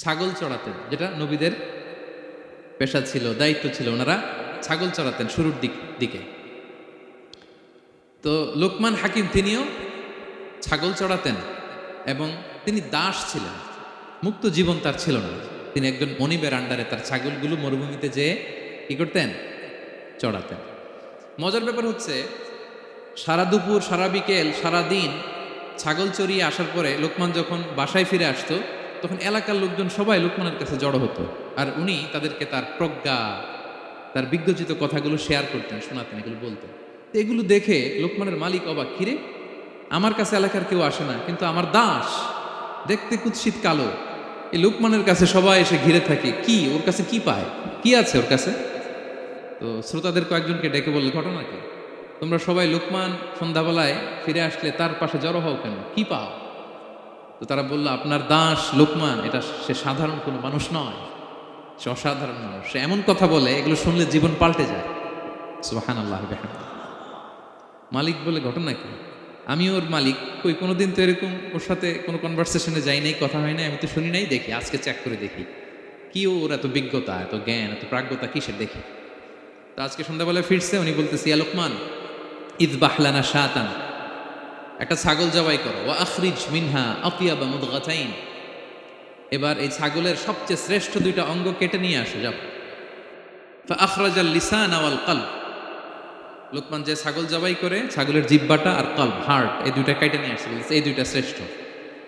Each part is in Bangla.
ছাগল চড়াতেন, যেটা নবীদের পেশা ছিল, দায়িত্ব ছিল, ওনারা ছাগল চড়াতেন শুরুর দিকে। তো লোকমান হাকিম তিনিও ছাগল চড়াতেন এবং তিনি দাস ছিলেন, মুক্ত জীবন তার ছিল না। তিনি একজন মনিবের আন্ডারে তার ছাগলগুলো মরুভূমিতে যেয়ে কি করতেন? চড়াতেন। মজার ব্যাপার হচ্ছে, সারা দুপুর, সারা বিকেল, সারা দিন ছাগল চড়িয়ে আসার পরে লোকমান যখন বাসায় ফিরে আসতো, তখন এলাকার লোকজন সবাই লোকমানের কাছে জড়ো হতো, আর উনি তাদেরকে তার প্রজ্ঞা, তার বিজ্ঞচিত কথাগুলো শেয়ার করতেন, শোনাতেন, এগুলো বলতেন। তো এগুলো দেখে লোকমানের মালিক অবাক, কিরে, আমার কাছে এলাকার কেউ আসে না, কিন্তু আমার দাস দেখতে কুৎসিত কালো, এই লোকমানের কাছে সবাই এসে ঘিরে থাকে, কি ওর কাছে কি পায়, কি আছে ওর কাছে? তো শ্রোতাদের কয়েকজনকে ডেকে বলল, ঘটনা কি? তোমরা সবাই লোকমান সন্ধ্যাবেলায় ফিরে আসলে তার পাশে জড়ো হও কেন, কি পাও? তো তারা বলল, আপনার দাস লোকমান, এটা সে সাধারণ কোনো মানুষ নয়, সে অসাধারণ মানুষ, সে এমন কথা বলে এগুলো শুনলে জীবন পাল্টে যায়। সুবহানাল্লাহ। মালিক বলে, ঘটনা কি? আমি ওর মালিক, কই কোনোদিন তো এরকম ওর সাথে কোনো কনভারসেশনে যাই নাই, কথা হয় নাই, আমি তো শুনি নাই, দেখি আজকে চেক করে দেখি কি ওর এত বিজ্ঞতা, এত জ্ঞান, এত প্রাজ্ঞতা কিসের, দেখি। তো আজকে সন্ধ্যাবেলায় ফিরছে, উনি বলতেছি, ইয়া লোকমান, ইযবাহ লানা শাতান, একটা ছাগল জবাই করো, ওয়া আখরিজ মিনহা আতিয়াবা মুদগাতাইন, এবার এই ছাগলের সবচেয়ে শ্রেষ্ঠ দুইটা অঙ্গ কেটে নিয়ে আসো, যাও। ফা আখরাজাল লিসানা ওয়াল কলব, লোকমান যে ছাগল জবাই করে ছাগলের জিহ্বাটা আর কলব, হার্ট, এই দুইটা কেটে নিয়ে আসছে, বলছে এই দুইটা শ্রেষ্ঠ।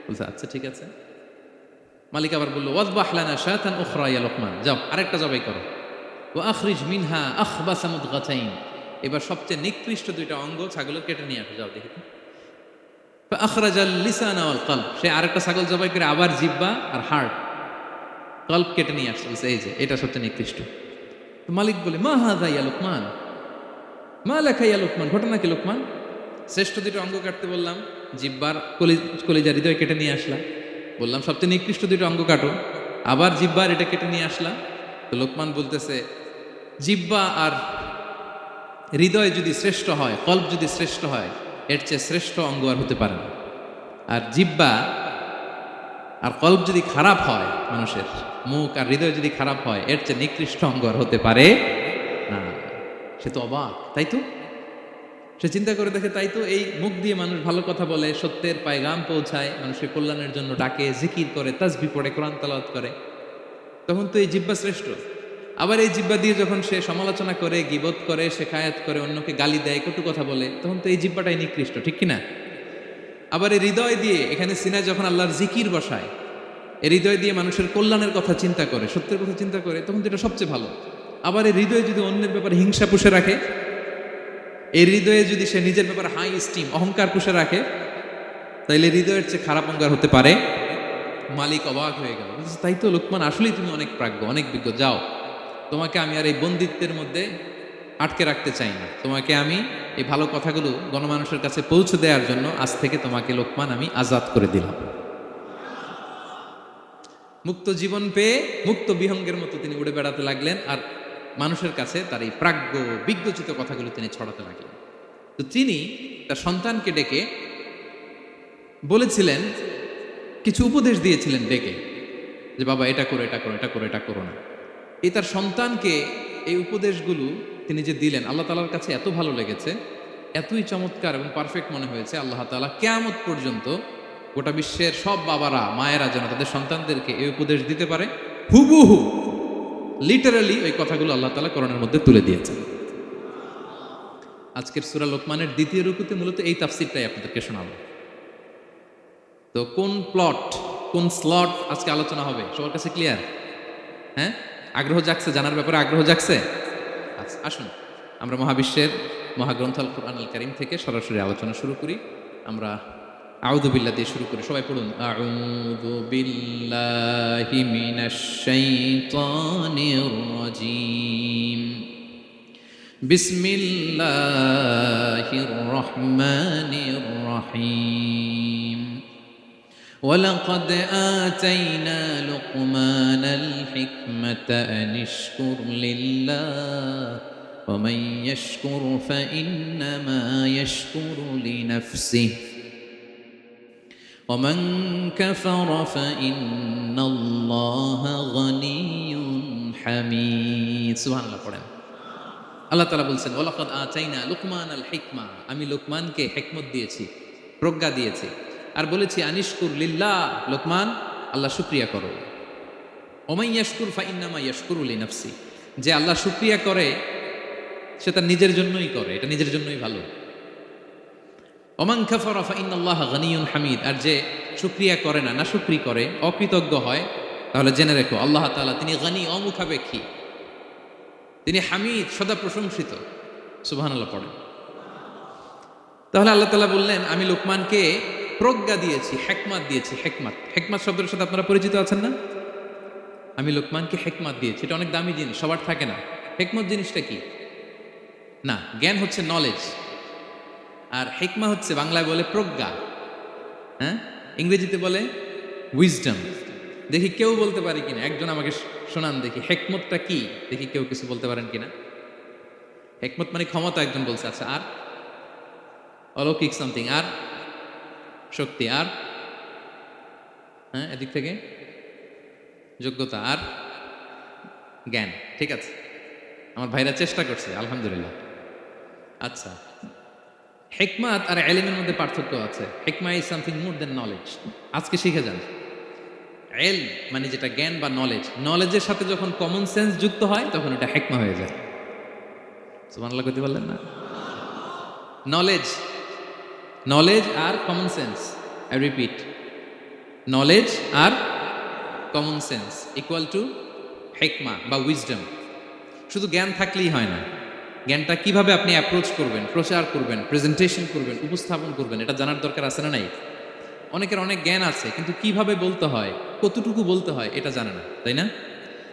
বলছে আচ্ছা ঠিক আছে। মালিক আবার বললো, ওয়াযবাহ লানা শাতান উখরা ইয়া লোকমান, যাও আরেকটা জবাই করো। ওয়া আখরিজ মিনহা আখবাসা মুদগাতাইন, এবার সবচেয়ে নিকৃষ্ট দুইটা অঙ্গ ছাগলের কেটে নিয়ে আসো, যাও দেখি। ফা আখরাজাল লিসানা ওয়াল কলব, সে আরেকটা ছাগল জবাই করে আবার জিহ্বা আর হার্ট, কলব কেটে নিয়ে আসছে, বলছে এই যে এটা সবচেয়ে নিকৃষ্ট। তো মালিক বলে, মা হাযা ইয়া লোকমান, মা লেখা ইয়া লোকমান, ঘটনা কি লোকমান? শ্রেষ্ঠ দুটো অঙ্গ কাটতে বললাম, জিব্বার কলিজা হৃদয় কেটে নিয়ে আসলাম, বললাম সবচেয়ে নিকৃষ্ট দুটো অঙ্গ কাটো, আবার জিব্বার এটা কেটে নিয়ে আসলাম। তো লোকমান বলতেছে, জিব্বা আর হৃদয় যদি শ্রেষ্ঠ হয়, কল্প যদি শ্রেষ্ঠ হয়, এর চেয়ে শ্রেষ্ঠ অঙ্গ আর হতে পারে না। আর জিব্বা আর কল্প যদি খারাপ হয়, মানুষের মুখ আর হৃদয় যদি খারাপ হয়, এর চেয়ে নিকৃষ্ট অঙ্গ আর হতে পারে না। সে তো অবাক, তাই তো? সে চিন্তা করে দেখে, তাই তো, এই মুখ দিয়ে মানুষ ভালো কথা বলে, সত্যের পায়গাম পৌঁছায়, মানুষের কল্যাণের জন্য ডাকে, জিকির করে, তাসবিহ পড়ে, কোরআন তেলাওয়াত করে, তখন তো এই জিহ্বা শ্রেষ্ঠ। আবার এই জিহ্বা দিয়ে যখন সে সমালোচনা করে, গীবত করে, শেখায়াত করে, অন্যকে গালি দেয়, কটু কথা বলে, তখন তো এই জিহ্বাটাই নিকৃষ্ট, ঠিক কিনা? আবার এই হৃদয় দিয়ে, এখানে সিনায় যখন আল্লাহর জিকির বসায়, এই হৃদয় দিয়ে মানুষের কল্যাণের কথা চিন্তা করে, সত্যের কথা চিন্তা করে, তখন তো এটা সবচেয়ে ভালো। আবার এই হৃদয় যদি অন্যের ব্যাপারে হিংসা পুষে রাখে, এই হৃদয়ে যদি সে নিজের ব্যাপারে হাই স্টিম, অহংকার পুষে রাখে, তাইলে হৃদয়ের চেয়ে খারাপ অঙ্গার হতে পারে? মালিক অবাক হয়ে গেল, তাই তো লোকমান, আসলেই তুমি অনেক প্রাজ্ঞ, অনেক বিজ্ঞ, যাও, তোমাকে আমি আর এই বন্দিত্বের মধ্যে আটকে রাখতে চাই না, তোমাকে আমি এই ভালো কথাগুলো গণমানুষের কাছে পৌঁছে দেওয়ার জন্য আজ থেকে তোমাকে লোকমান আমি আজাদ করে দিলাম। মুক্ত জীবন পেয়ে মুক্ত বিহঙ্গের মতো তিনি উড়ে বেড়াতে লাগলেন, আর মানুষের কাছে তার এই প্রাজ্ঞ বিজ্ঞচিত কথাগুলো তিনি ছড়াতে লাগলেন। তো তিনি তার সন্তানকে ডেকে বলেছিলেন, কিছু উপদেশ দিয়েছিলেন ডেকে, যে বাবা এটা করো, এটা করো, এটা করো, এটা করো না। এই তার সন্তানকে এই উপদেশগুলো তিনি যে দিলেন, আল্লাহ তাআলার কাছে এত ভালো লেগেছে, এতই চমৎকার এবং পারফেক্ট মনে হয়েছে, আল্লাহ তাআলা কিয়ামত পর্যন্ত গোটা বিশ্বের সব বাবারা, মায়েরা যেন তাদের সন্তানদেরকে এই উপদেশ দিতে পারে, হুবহু লিটারালি ওই কথাগুলো আল্লাহ তাআলা কোরআনের মধ্যে তুলে দিয়েছেন। আজকের সূরা লোকমানের দ্বিতীয় রুকুতে মূলত এই তাফসীরটাই আপনাদেরকে শোনাবো। তো কোন প্লট, কোন স্লট আজকে আলোচনা হবে, সবার কাছে ক্লিয়ার? হ্যাঁ, আগ্রহ জাগছে, জানার ব্যাপারে আগ্রহ জাগছে? আচ্ছা, আসুন আমরা মহাবিশ্বের মহাগ্রন্থ আল কুরআন আল কারীম থেকে সরাসরি আলোচনা শুরু করি। আমরা আউযু বিল্লাহ দিয়ে শুরু করি, সবাই পড়ুন, আউযু বিল্লাহি মিনাশ শাইতানির রাজীম, বিসমিল্লাহির রহমানির রহিম। ولقد آتينا لقمان الحكمة أن اشكر لله ومن يشكر فإنما يشكر لنفسه ওমান কাফারা ফাইন্নাল্লাহা গনিয়্যুন হামিদ। সুবহানাল্লাহ পড়েন। আল্লাহ তাআলা বলছেন ওয়ালাকাদ আতাইনা লুকমানাল হিকমা, আমি লোকমানকে হিকমত দিয়েছি, প্রজ্ঞা দিয়েছি, আর বলেছি আনিশকুর লিল্লাহ, লোকমান আল্লাহ শুকরিয়া করো। ওমান ইয়াশকুর ফাইন্নামা ইয়াশকুরু লিনাফসি, যে আল্লাহ শুকরিয়া করে সে তার নিজের জন্যই করে, এটা নিজের জন্যই ভালো। ওমান কাফারা ফাইন্নাল্লাহা গনিয়্যুন হামিদ, আর যে শুকরিয়া করে না, নাশুকরি করে, অকৃতজ্ঞ হয়, তাহলে জেনে রেখো আল্লাহ তাআলা তিনি গনি, অমুখাপেক্ষী, তিনি হামিদ, সদা প্রশংসিত। সুবহানাল্লাহ পড়েন। তাহলে আল্লাহ তাআলা বললেন আমি লোকমানকে প্রজ্ঞা দিয়েছি, হিকমত দিয়েছি। হিকমত, হিকমত শব্দের সাথে আপনারা পরিচিত আছেন না? আমি লোকমানকে হিকমত দিয়েছি, এটা অনেক দামি জিনিস, সবার থাকে না। হিকমত জিনিসটা কি? না, জ্ঞান হচ্ছে নলেজ, আর হিকমা হচ্ছে বাংলায় বলে প্রজ্ঞা, হ্যাঁ, ইংরেজিতে বলে উইজডম। দেখি কেউ বলতে পারে কিনা, একজন আমাকে শোনান দেখি হিকমতটা কি, দেখি কেউ কিছু বলতে পারেন কিনা। হিকমত মানে ক্ষমতা, একজন বলছে। আচ্ছা, আর অলৌকিক সামথিং, আর শক্তি, আর হ্যাঁ এদিক থেকে যোগ্যতা, আর জ্ঞান। ঠিক আছে, আমার ভাইরা চেষ্টা করছে, আলহামদুলিল্লাহ। আচ্ছা, হিকমত আর ইলমের মধ্যে পার্থক্য আছে। হিকমা is something more than knowledge. আজকে শিখে যান। ইলম মানে যেটা জ্ঞান বা নলেজ, নলেজের সাথে যখন কমন সেন্স যুক্ত হয় তখন এটা হিকমা হয়ে যায়। সুবহানাল্লাহ কইতে পারলেন না? নলেজ, নলেজ আর common sense, I repeat, knowledge আর কমন সেন্স ইকুয়াল টু হিকমা বা উইজডম। শুধু জ্ঞান থাকলেই হয় না, জ্ঞানটা কিভাবে আপনি অ্যাপ্রোচ করবেন, প্রচার করবেন, প্রেজেন্টেশন করবেন, উপস্থাপন করবেন, এটা জানার দরকার আছে না নাই? অনেকের অনেক জ্ঞান আছে কিন্তু কিভাবে বলতে হয়, কতটুকু বলতে হয় এটা জানে না, তাই না?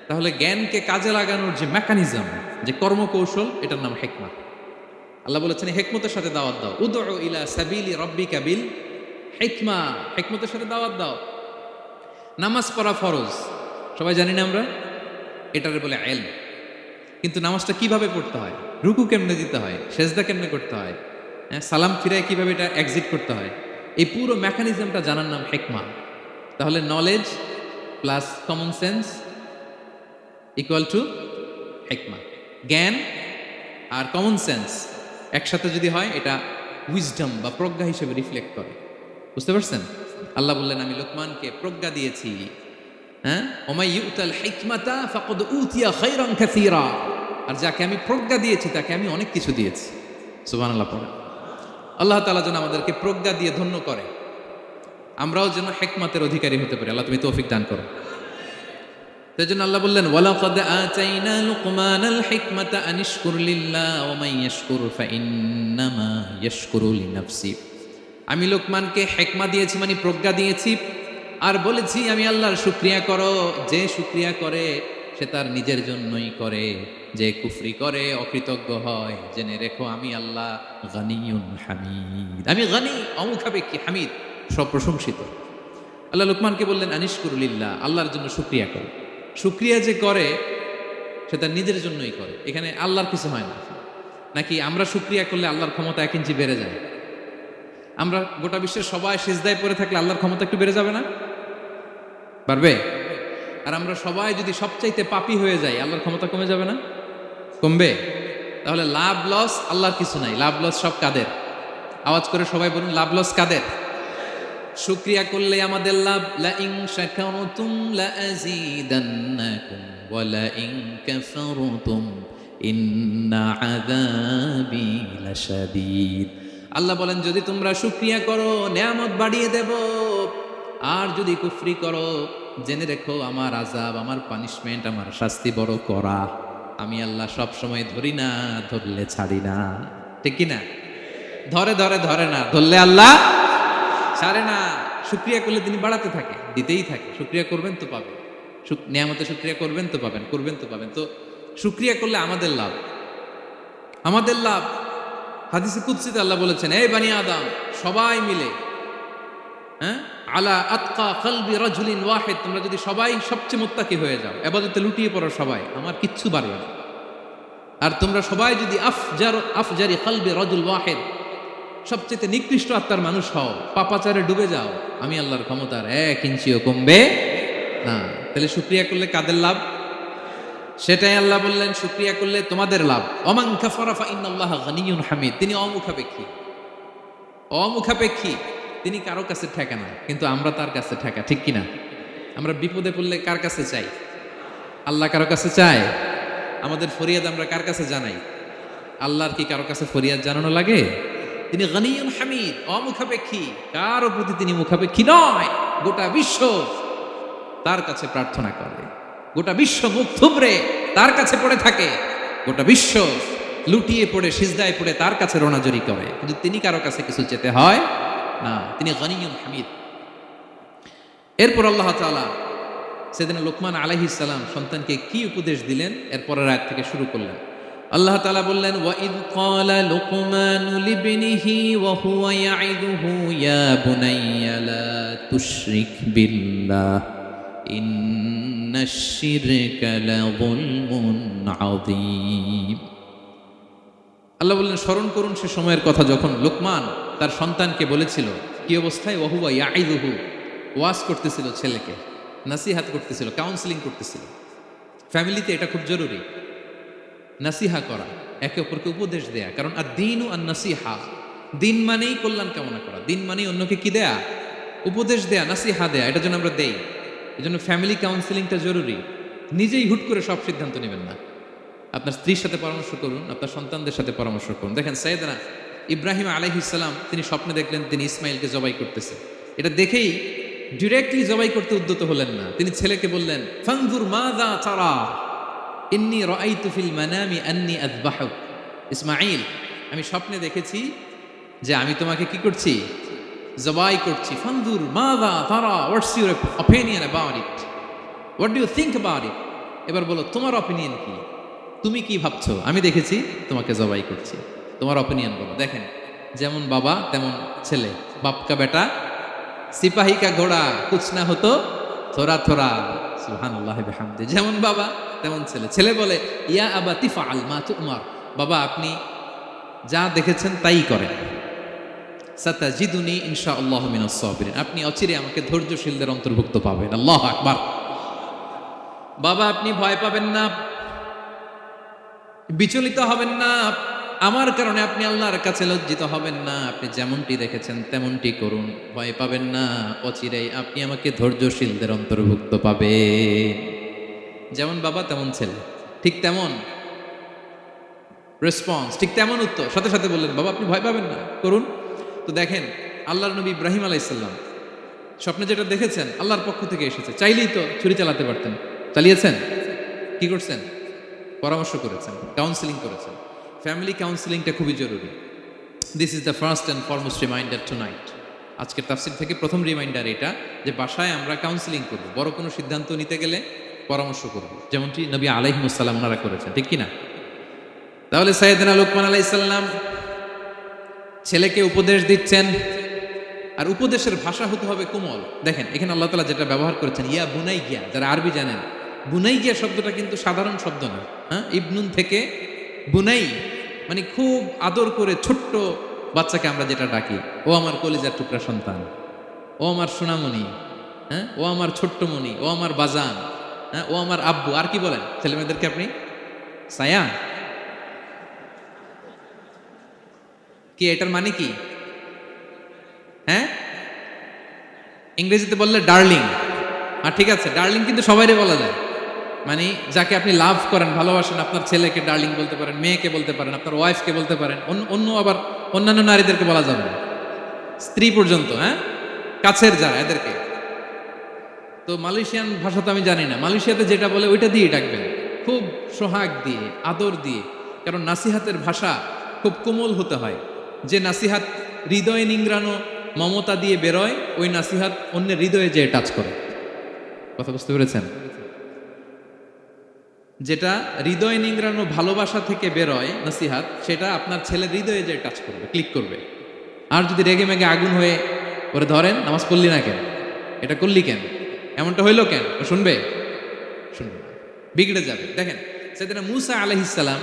তাহলে জ্ঞানকে কাজে লাগানোর যে মেকানিজম, যে কর্মকৌশল, এটার নাম হিকমা। আল্লাহ বলেছেন হিকমতের সাথে দাওয়াত দাও, উদউ ইলা সাবিলি রাব্বিকা বিল হিকমা, হিকমতের সাথে দাওয়াত দাও। নামাজ পড়া ফরজ, সবাই জানি না আমরা, এটারে বলে ইলম। কিন্তু নামাজটা কিভাবে পড়তে হয়, রুকু কেমনে দিতে হয়, সেজদা কেমনে করতে হয়, সালাম ফিরায় কিভাবে এটা এক্সিট করতে হয়, এই পুরো মেকানিজমটা জানার নাম হিকমা। তাহলে knowledge plus common sense equal to হিকমা। জ্ঞান আর কমন সেন্স একসাথে যদি হয় এটা উইজডম বা প্রজ্ঞা হিসেবে রিফ্লেক্ট করে। বুঝতে পারছেন? আল্লাহ বললেন আমি লোকমানকে প্রজ্ঞা দিয়েছি। হ্যাঁ, ওমাই ইউতাল হিকমাতা ফাকাদ উতিয়া খায়রান কাসীরা, আর যাকে আমি প্রজ্ঞা দিয়েছি তাকে আমি অনেক কিছু দিয়েছি। সুবহানাল্লাহ পড়ে। আল্লাহ তাআলা যেন আমাদেরকে প্রজ্ঞা দিয়ে ধন্য করে, আমরাও যেন হিকমতের অধিকারী হতে পারি। আল্লাহ তুমি তৌফিক দান করো। তাই জন্য আল্লাহ বললেন ওয়ালাকাদ আতাইনা লুকমানাল হিকমাতা আনিশকুর লিল্লাহ ওয়া মান ইয়াশকুর ফাইন্নামা ইয়াশকুরু লিনাফসি। আমি লোকমানকে হিকমা দিয়েছি মানে প্রজ্ঞা দিয়েছি, আর বলেছি আমি আল্লাহর শুকরিয়া করো। যে শুকরিয়া করে সে তার নিজের জন্যই করে, যে কুফরি করে, অকৃতজ্ঞ হয়, জেনে রেখো আমি আল্লাহ গনিয়ুন হামিদ, আমি গনি, অমুখাপেক্ষী, হামিদ, সব প্রশংসিত। আল্লাহ লোকমানকে বললেন আনিশকুর লিল্লাহ, আল্লাহর জন্য শুকরিয়া করো। শুকরিয়া যে করে সে তার নিজের জন্যই করে, এখানে আল্লাহর কিছু হয় না। নাকি আমরা শুকরিয়া করলে আল্লাহর ক্ষমতা 1 ইঞ্চি বেড়ে যায়? আমরা গোটা বিশ্বের সবাই সিজদায় পড়ে থাকলে আল্লাহর ক্ষমতা একটু বেড়ে যাবে না? পারবে? আর আমরা সবাই যদি সবচাইতে পাপী হয়ে যাই আল্লাহর ক্ষমতা কমে যাবে না? কমবে? তাহলে লাভ লস আল্লাহর কিছু নাই, লাভ লস সব কাদের? আওয়াজ করে সবাই বলুন, লাভ লস কাদের? শুকরিয়া করলে আমাদের লাভ। লা ইন শাকারতুম লা আযীদান্নাকুম ওয়া লা ইন কাফারতুম ইন্না আযাবি লাশাদীদ। আল্লাহ বলেন যদি তোমরা শুকরিয়া করো নেয়ামত বাড়িয়ে দেব, আর যদি কুফরি করো জেনে রেখো আমার আযাব, আমার পানিশমেন্ট, আমার শাস্তি বড় কড়া। আমি আল্লাহ সব সময় ধরি না, ধরলে ছাড়ি না। ঠিক কি না? ধরে ধরে ধরে না, ধরলে আল্লাহ ছাড়ে না। শুকরিয়া করলে তিনি বাড়াতে থাকে, দিতেই থাকে। শুকরিয়া করবেন তো পাবেন, নিয়ামতে শুকরিয়া করবেন তো পাবেন, করবেন তো পাবেন। তো শুকরিয়া করলে আমাদের লাভ, আমাদের লাভ। হাদিসে কুদসিতে আল্লাহ বলেছেন এই বানি আদম সবাই মিলে, হ্যাঁ, আলা আতকা কলবি রাজুলিন ওয়াহিদ, তোমরা যদি সবাই সবচেয়ে মুত্তাকি হয়ে যাও, ইবাদতে লুটিয়ে পড়ো সবাই, আমার কিচ্ছু পারবে না। আর তোমরা সবাই যদি আফজারি কলবি রাজুল ওয়াহিদ, সবচেয়ে নিকৃষ্ট আত্মার মানুষ হও, পাপাচারে ডুবে যাও, আমি আল্লাহর ক্ষমতার 1 ইঞ্চিও কমবে না। তাহলে শুকরিয়া করলে কাদের লাভ? সেটাই আল্লাহ বললেন, শুকরিয়া করলে তোমাদের লাভ। ওমান কাফারা ফা ইন্নাল্লাহা গানিয়্যুন হামিদ। তিনি অমুখাপেক্ষী, অমুখাপেক্ষী, তিনি কারো কাছে ঠেকা না, কিন্তু আমরা তার কাছে ঠেকা, ঠিক কিনা? আমরা বিপদে পড়লে কার কাছে চাই? আল্লাহ কারো কাছে চায়? আমাদের ফরিয়াদ আমরা কার কাছে জানাই? আল্লাহর কি কারো কাছে ফরিয়াদ জানানো লাগে? তিনি গানিয়্যুন হামিদ, অমুখাপেক্ষী, কারো প্রতি তিনি মুখাপেক্ষী নয়। গোটা বিশ্ব তার কাছে প্রার্থনা করে, গোটা বিশ্ব মুখ থুবড়ে তার কাছে পড়ে থাকে, গোটা বিশ্ব লুটিয়ে পড়ে সিজদায় পড়ে তার কাছে রোনাজরি করে, কিন্তু তিনি কারো কাছে কিছু চেতে হয় না। তিনি গানিয়্যুন হামিদ। এরপর আল্লাহ তাআলা সেদিন লোকমান আলাইহিস সালাম সন্তানকে কি উপদেশ দিলেন এরপরের আয়াত থেকে শুরু করলেন। আল্লাহ তাআলা বললেন, ওয়া ইয ক্বালা লুকমানু লিবনিহি ওয়া হুয়া ইয়াইদুহু ইয়া বুনাইয়া লা তুশরিক বিল্লাহ ইন্নাশ শিরকা লাযুলমুন আযীম। আল্লাহ বললেন, স্মরণ করুন সে সময়ের কথা যখন লোকমান তার সন্তানকে বলেছিল, কি অবস্থায়? ওয়া হুয়া ইয়াইদুহু, ওয়াজ করতেছিল, ছেলেকে নাসিহাত করতেছিল, কাউন্সেলিং করতেছিল। ফ্যামিলিতে এটা খুব জরুরি, নাসিহা করা, একে অপরকে উপদেশ দেয়া। কারণ আর দ্বীনু আন নাসিহা, দিন মানেই কল্যাণ কামনা করা, দিন মানেই অন্যকে কি দেয়া? উপদেশ দেয়া, নাসিহা দেয়া। এটার জন্য আমরা দেই। এই জন্য ফ্যামিলি কাউন্সেলিংটা জরুরি। নিজেই হুট করে সব সিদ্ধান্ত নেবেন না। আপনার স্ত্রীর সাথে পরামর্শ করুন, আপনার সন্তানদের সাথে পরামর্শ করুন। দেখেন সাইয়েদনা ইব্রাহিম আলাইহিস সালাম, তিনি স্বপ্নে দেখলেন তিনি ইসমাইলকে জবাই করতেছে। এটা দেখেই ডিরেক্টলি জবাই করতে উদ্যত হলেন না, তিনি ছেলেকে বললেন, ফানজুর মাযা তারা ইন্নী রাআইতু ফিল মানামি আন্নী আযবাহুক। ইসমাঈল, আমি স্বপ্নে দেখেছি যে আমি তোমাকে কি করছি? জবাই করছি। ফানজুর মাযা তারা, what's your opinion about it, what do you think about it. এবার বলো তোমার অপিনিয়ন কি, তুমি কি ভাবছো? আমি দেখেছি তোমাকে জবাই করছি, তোমার অপিনিয়ন বলো। দেখেন, যেমন বাবা তেমন ছেলে, বাপ কা বেটা সিপাহী কা ঘোড়া কুছ না হতো থোড়া থোড়া, সুবহানাল্লাহ বিহামদি। যেমন বাবা তেমন ছেলে। ছেলে বলে, ইয়া আবাতি ফাআল মা তুমার, বাবা আপনি যা দেখেছেন তাই করেন। সাতাজিদুনি ইনশাআল্লাহু মিনাস সাবিরিন, আপনি অচিরে আমাকে ধৈর্যশীলদের অন্তর্ভুক্ত পাবেন। আল্লাহু আকবার। বাবা আপনি ভয় পাবেন না, বিচলিত হবেন না, আমার কারণে আপনি আল্লাহর কাছে লজ্জিত হবেন না। আপনি যেমনটি দেখেছেন তেমনটি করুন, ভয় পাবেন না, অচিরেই আপনি আমাকে ধৈর্যশীলদের অন্তর্ভুক্ত পাবেন। যেমন বাবা তেমন ছেলে, ঠিক তেমন রেসপন্স, ঠিক তেমন উত্তর। সাথে সাথে বললেন, বাবা আপনি ভয় পাবেন না, করুন। তো দেখেন, আল্লাহর নবী ইব্রাহিম আলাইহিস সালাম স্বপ্নে যেটা দেখেছেন আল্লাহর পক্ষ থেকে এসেছে, চাইলেই তো ছুরি চালাতে পারতেন, চালিয়েছেন? কি করছেন? পরামর্শ করেছেন, কাউন্সেলিং করেছেন। ফ্যামিলি কাউন্সেলিংটা খুবই জরুরি। This is the first and foremost reminder tonight. আজকের তাফসীর থেকে প্রথম রিমাইন্ডার এটা, যে বাসায় আমরা কাউন্সেলিং করব, বড় কোনো সিদ্ধান্ত নিতে গেলে পরামর্শ করব, যেমনটি নবী আলাইহিস সালাম ওনারা করেছেন, ঠিক কিনা? তাহলে সাইয়েদনা লোকমান আলাইহিস সালাম ছেলেকে উপদেশ দিচ্ছেন, আর উপদেশের ভাষা হতে হবে কোমল। দেখেন এখানে আল্লাহ তাআলা যেটা ব্যবহার করেছেন, ইয়া বুনাইয়া, যারা আরবি জানেন, বুনাইয়া শব্দটা কিন্তু সাধারণ শব্দ না। হ্যাঁ, ইবনুন থেকে বুনাই মানে খুব আদর করে ছোট্ট বাচ্চাকে আমরা যেটা ডাকি, ও আমার কলিজার টুকরা সন্তান, ও আমার সোনামণি, হ্যাঁ, ও আমার ছোট্টমণি, ও আমার বাজান, হ্যাঁ, ও আমার আব্বু। আর কি বলেন ছেলেমেয়েদেরকে আপনি? সায়া। কি এটার মানে কি? হ্যাঁ, ইংরেজিতে বললে ডার্লিং। আর ঠিক আছে, ডার্লিং কিন্তু সবাইরে বলা যায়, মানে যাকে আপনি লাভ করেন, ভালোবাসেন, আপনার ছেলেকে ডার্লিং বলতে পারেন, মেয়েকে বলতে পারেন, আপনার ওয়াইফকে বলতে পারেন, অন্য আবার অন্যান্য নারীদেরকে বলা যাবে না, স্ত্রী পর্যন্ত, হ্যাঁ, কাছের যারা, এদেরকে। তো মালয়েশিয়ান ভাষা তো আমি জানি না, মালয়েশিয়াতে যেটা বলে ওইটা দিয়ে ডাকবেন, খুব সোহাগ দিয়ে, আদর দিয়ে। কারণ নাসিহাতের ভাষা খুব কোমল হতে হয়। যে নাসিহাত হৃদয়ে নিংড়ানো মমতা দিয়ে বেরোয়, ওই নাসিহাত অন্যের হৃদয়ে যেয়ে টাচ করে। কথা বুঝতে পেরেছেন? যেটা হৃদয় নিংড়ানো ভালোবাসা থেকে বেরোয় নাসিহাত, সেটা আপনার ছেলের হৃদয়ে যে টাচ করবে, ক্লিক করবে। আর যদি রেগে মেগে আগুন হয়ে ওরে ধরেন, নামাজ পড়লি না কেন, এটা করলি কেন, এমনটা হইলো কেন, ও শুনবে? শুনবে না, বিগড়ে যাবে। দেখেন সাইয়েদনা মূসা আলাইহিস সালাম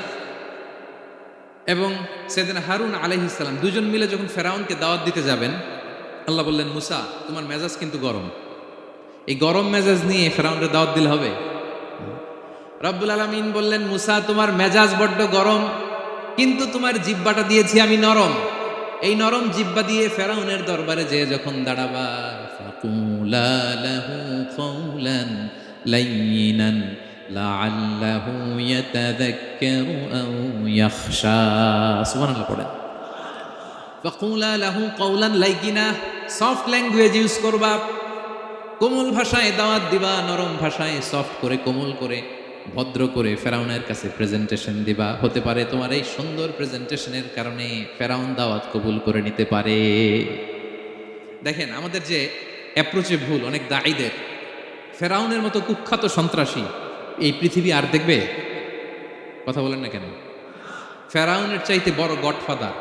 এবং সাইয়েদনা হারুন আলাইহিস সালাম দুজন মিলে যখন ফেরাউনকে দাওয়াত দিতে যাবেন, আল্লাহ বললেন, মুসা তোমার মেজাজ কিন্তু গরম, এই গরম মেজাজ নিয়ে ফেরাউনের দাওয়াত দিলে হবে? রব্বুল আলামিন বললেন, মুসা তোমার মেজাজ বড্ড গরম, কিন্তু তোমার জিহ্বাটা দিয়েছি আমি নরম, এই নরম জিহ্বা দিয়ে ফেরাউনের দরবারে যেয়ে যখন দাঁড়াবা, ফাকুলা লাহু কাওলান লাইয়িনান লাআল্লাহু ইয়াতাযাক্কারু আও ইয়াখশা। সুবহানাল্লাহ পড়েন। ফাকুলা লাহু কাওলান লাইয়িনা, সফট ল্যাঙ্গুয়েজ ইউজ করবা, কোমল ভাষায় দাওয়াত দিবা, নরম ভাষায় সফট করে কোমল করে ভদ্র করে ফেরাউনের কাছে প্রেজেন্টেশন দিবা। হতে পারে তোমার এই সুন্দর প্রেজেন্টেশনের কারণে ফেরাউন দাওয়াত কবুল করে নিতে পারে। দেখেন আমাদের যে অ্যাপ্রোচে ভুল অনেক দায়ীদের, ফেরাউনের মতো কুখ্যাত সন্ত্রাসী এই পৃথিবী আর দেখবে? কথা বলেন না কেন? ফেরাউনের চাইতে বড় গডফাদার,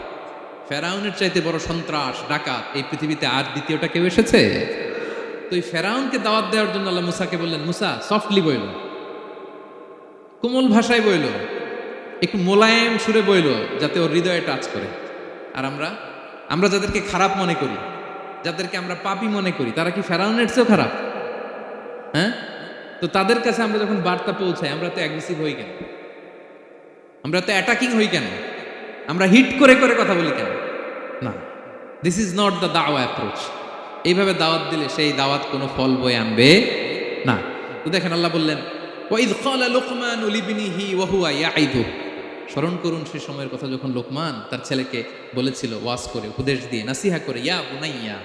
ফেরাউনের চাইতে বড় সন্ত্রাস ডাকাত এই পৃথিবীতে আর দ্বিতীয়টা কেউ এসেছে? তো এই ফেরাউনকে দাওয়াত দেওয়ার জন্য আল্লাহ মুসাকে বললেন, মুসা সফটলি বইল, কোমল ভাষায় বইল, একটু মোলায়েম সুরে বইল, যাতে ওর হৃদয়ে টাচ করে। আর আমরা যাদেরকে খারাপ মনে করি, যাদেরকে আমরা পাপী মনে করি, তারা কি ফেরাউনের চেয়েও খারাপ? হ্যাঁ, তো তাদের কাছে আমরা যখন বার্তা পৌঁছাই, আমরা তো অ্যাগ্রেসিভ হই কেন? আমরা তো অ্যাটাকিং হই কেন? আমরা হিট করে করে কথা বলি কেন? না, দিস ইজ নট দ্য দাওয়া অ্যাপ্রোচ। এইভাবে দাওয়াত দিলে সেই দাওয়াত কোনো ফল বয়ে আনবে না। তো দেখেন আল্লাহ বললেন, ওয়াইদ ক্বালা লুকমানু লিবনিহি ওয়া হুয়া ইয়াইদু, স্মরণ করুন সেই সময়ের কথা যখন লোকমান তার ছেলেকে বলেছিল ওয়াজ করে, উপদেশ দিয়ে, নাসিহা করে, ইয়া বুনাইয়া,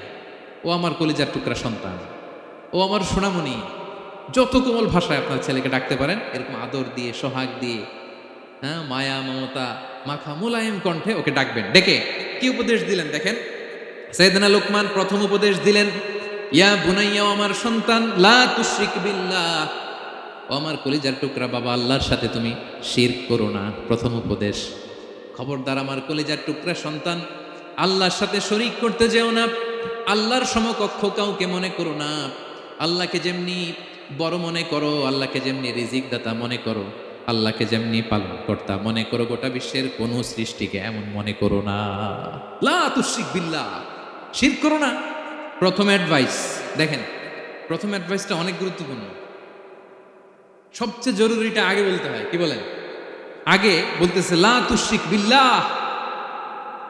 ও আমার কলিজার টুকরা সন্তান, ও আমার সোনামণি, যত কোমল ভাষায় আপনার ছেলেকে ডাকতে পারেন, এরকম আদর দিয়ে, সোহাগ দিয়ে, হ্যাঁ, মায়া মমতা মাখা মোলায়েম কণ্ঠে ওকে ডাকবেন। ডেকে কি উপদেশ দিলেন দেখেন। সাইয়েদনা লোকমান প্রথম উপদেশ দিলেন, ইয়া বুনাইয়া, আমার সন্তান, লা তুশরিক বিল্লাহ, ও আমার কলিজার টুকরা বাবা, আল্লাহর সাথে তুমি শিরক করো না। প্রথম উপদেশ, খবরদার আমার কলিজার টুকরা সন্তান, আল্লাহর সাথে শরীক করতে যেও না, আল্লাহর সমকক্ষ কাউকে মনে করো না। আল্লাহকে যেমনি বড় মনে করো, আল্লাহকে যেমনি রিজিক দাতা মনে করো, আল্লাহকে যেমনি পালন কর্তা মনে করো, গোটা বিশ্বের কোন সৃষ্টিকে এমন মনে করো না। লা তুশরিক বিল্লাহ, শিরক করো না। প্রথম অ্যাডভাইস দেখেন, প্রথম অ্যাডভাইসটা অনেক গুরুত্বপূর্ণ। সবচেয়ে জরুরিটা আগে বলতে হয়। কি বলেন? আগে বলতেছে লা তুশরিক বিল্লাহ,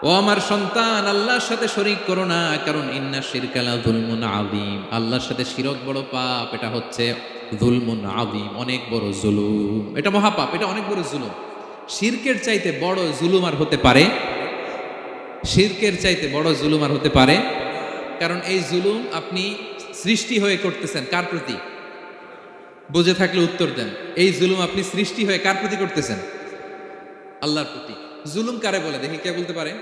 ও আমার সন্তান, আল্লাহর সাথে শরীক করো না, কারণ ইন্না শিরকা লা যুলমুন আযীম, আল্লাহর সাথে শিরক বড় পাপ, এটা হচ্ছে যুলমুন আযীম, অনেক বড় জুলুম, এটা মহাপাপ, এটা অনেক বড় জুলুম। শিরকের চাইতে বড় জুলুম আর হতে পারে? শিরকের চাইতে বড় জুলুম আর হতে পারে? কারণ এই জুলুম আপনি সৃষ্টি হয়ে করতেছেন কার প্রতি? বুঝে থাকলে উত্তর দেন। এই জুলুম আপনি সৃষ্টি হয়ে কার প্রতি করতেছেন? আল্লাহর প্রতি। জুলুম কারে বলে দেখি, কে বলতে পারে?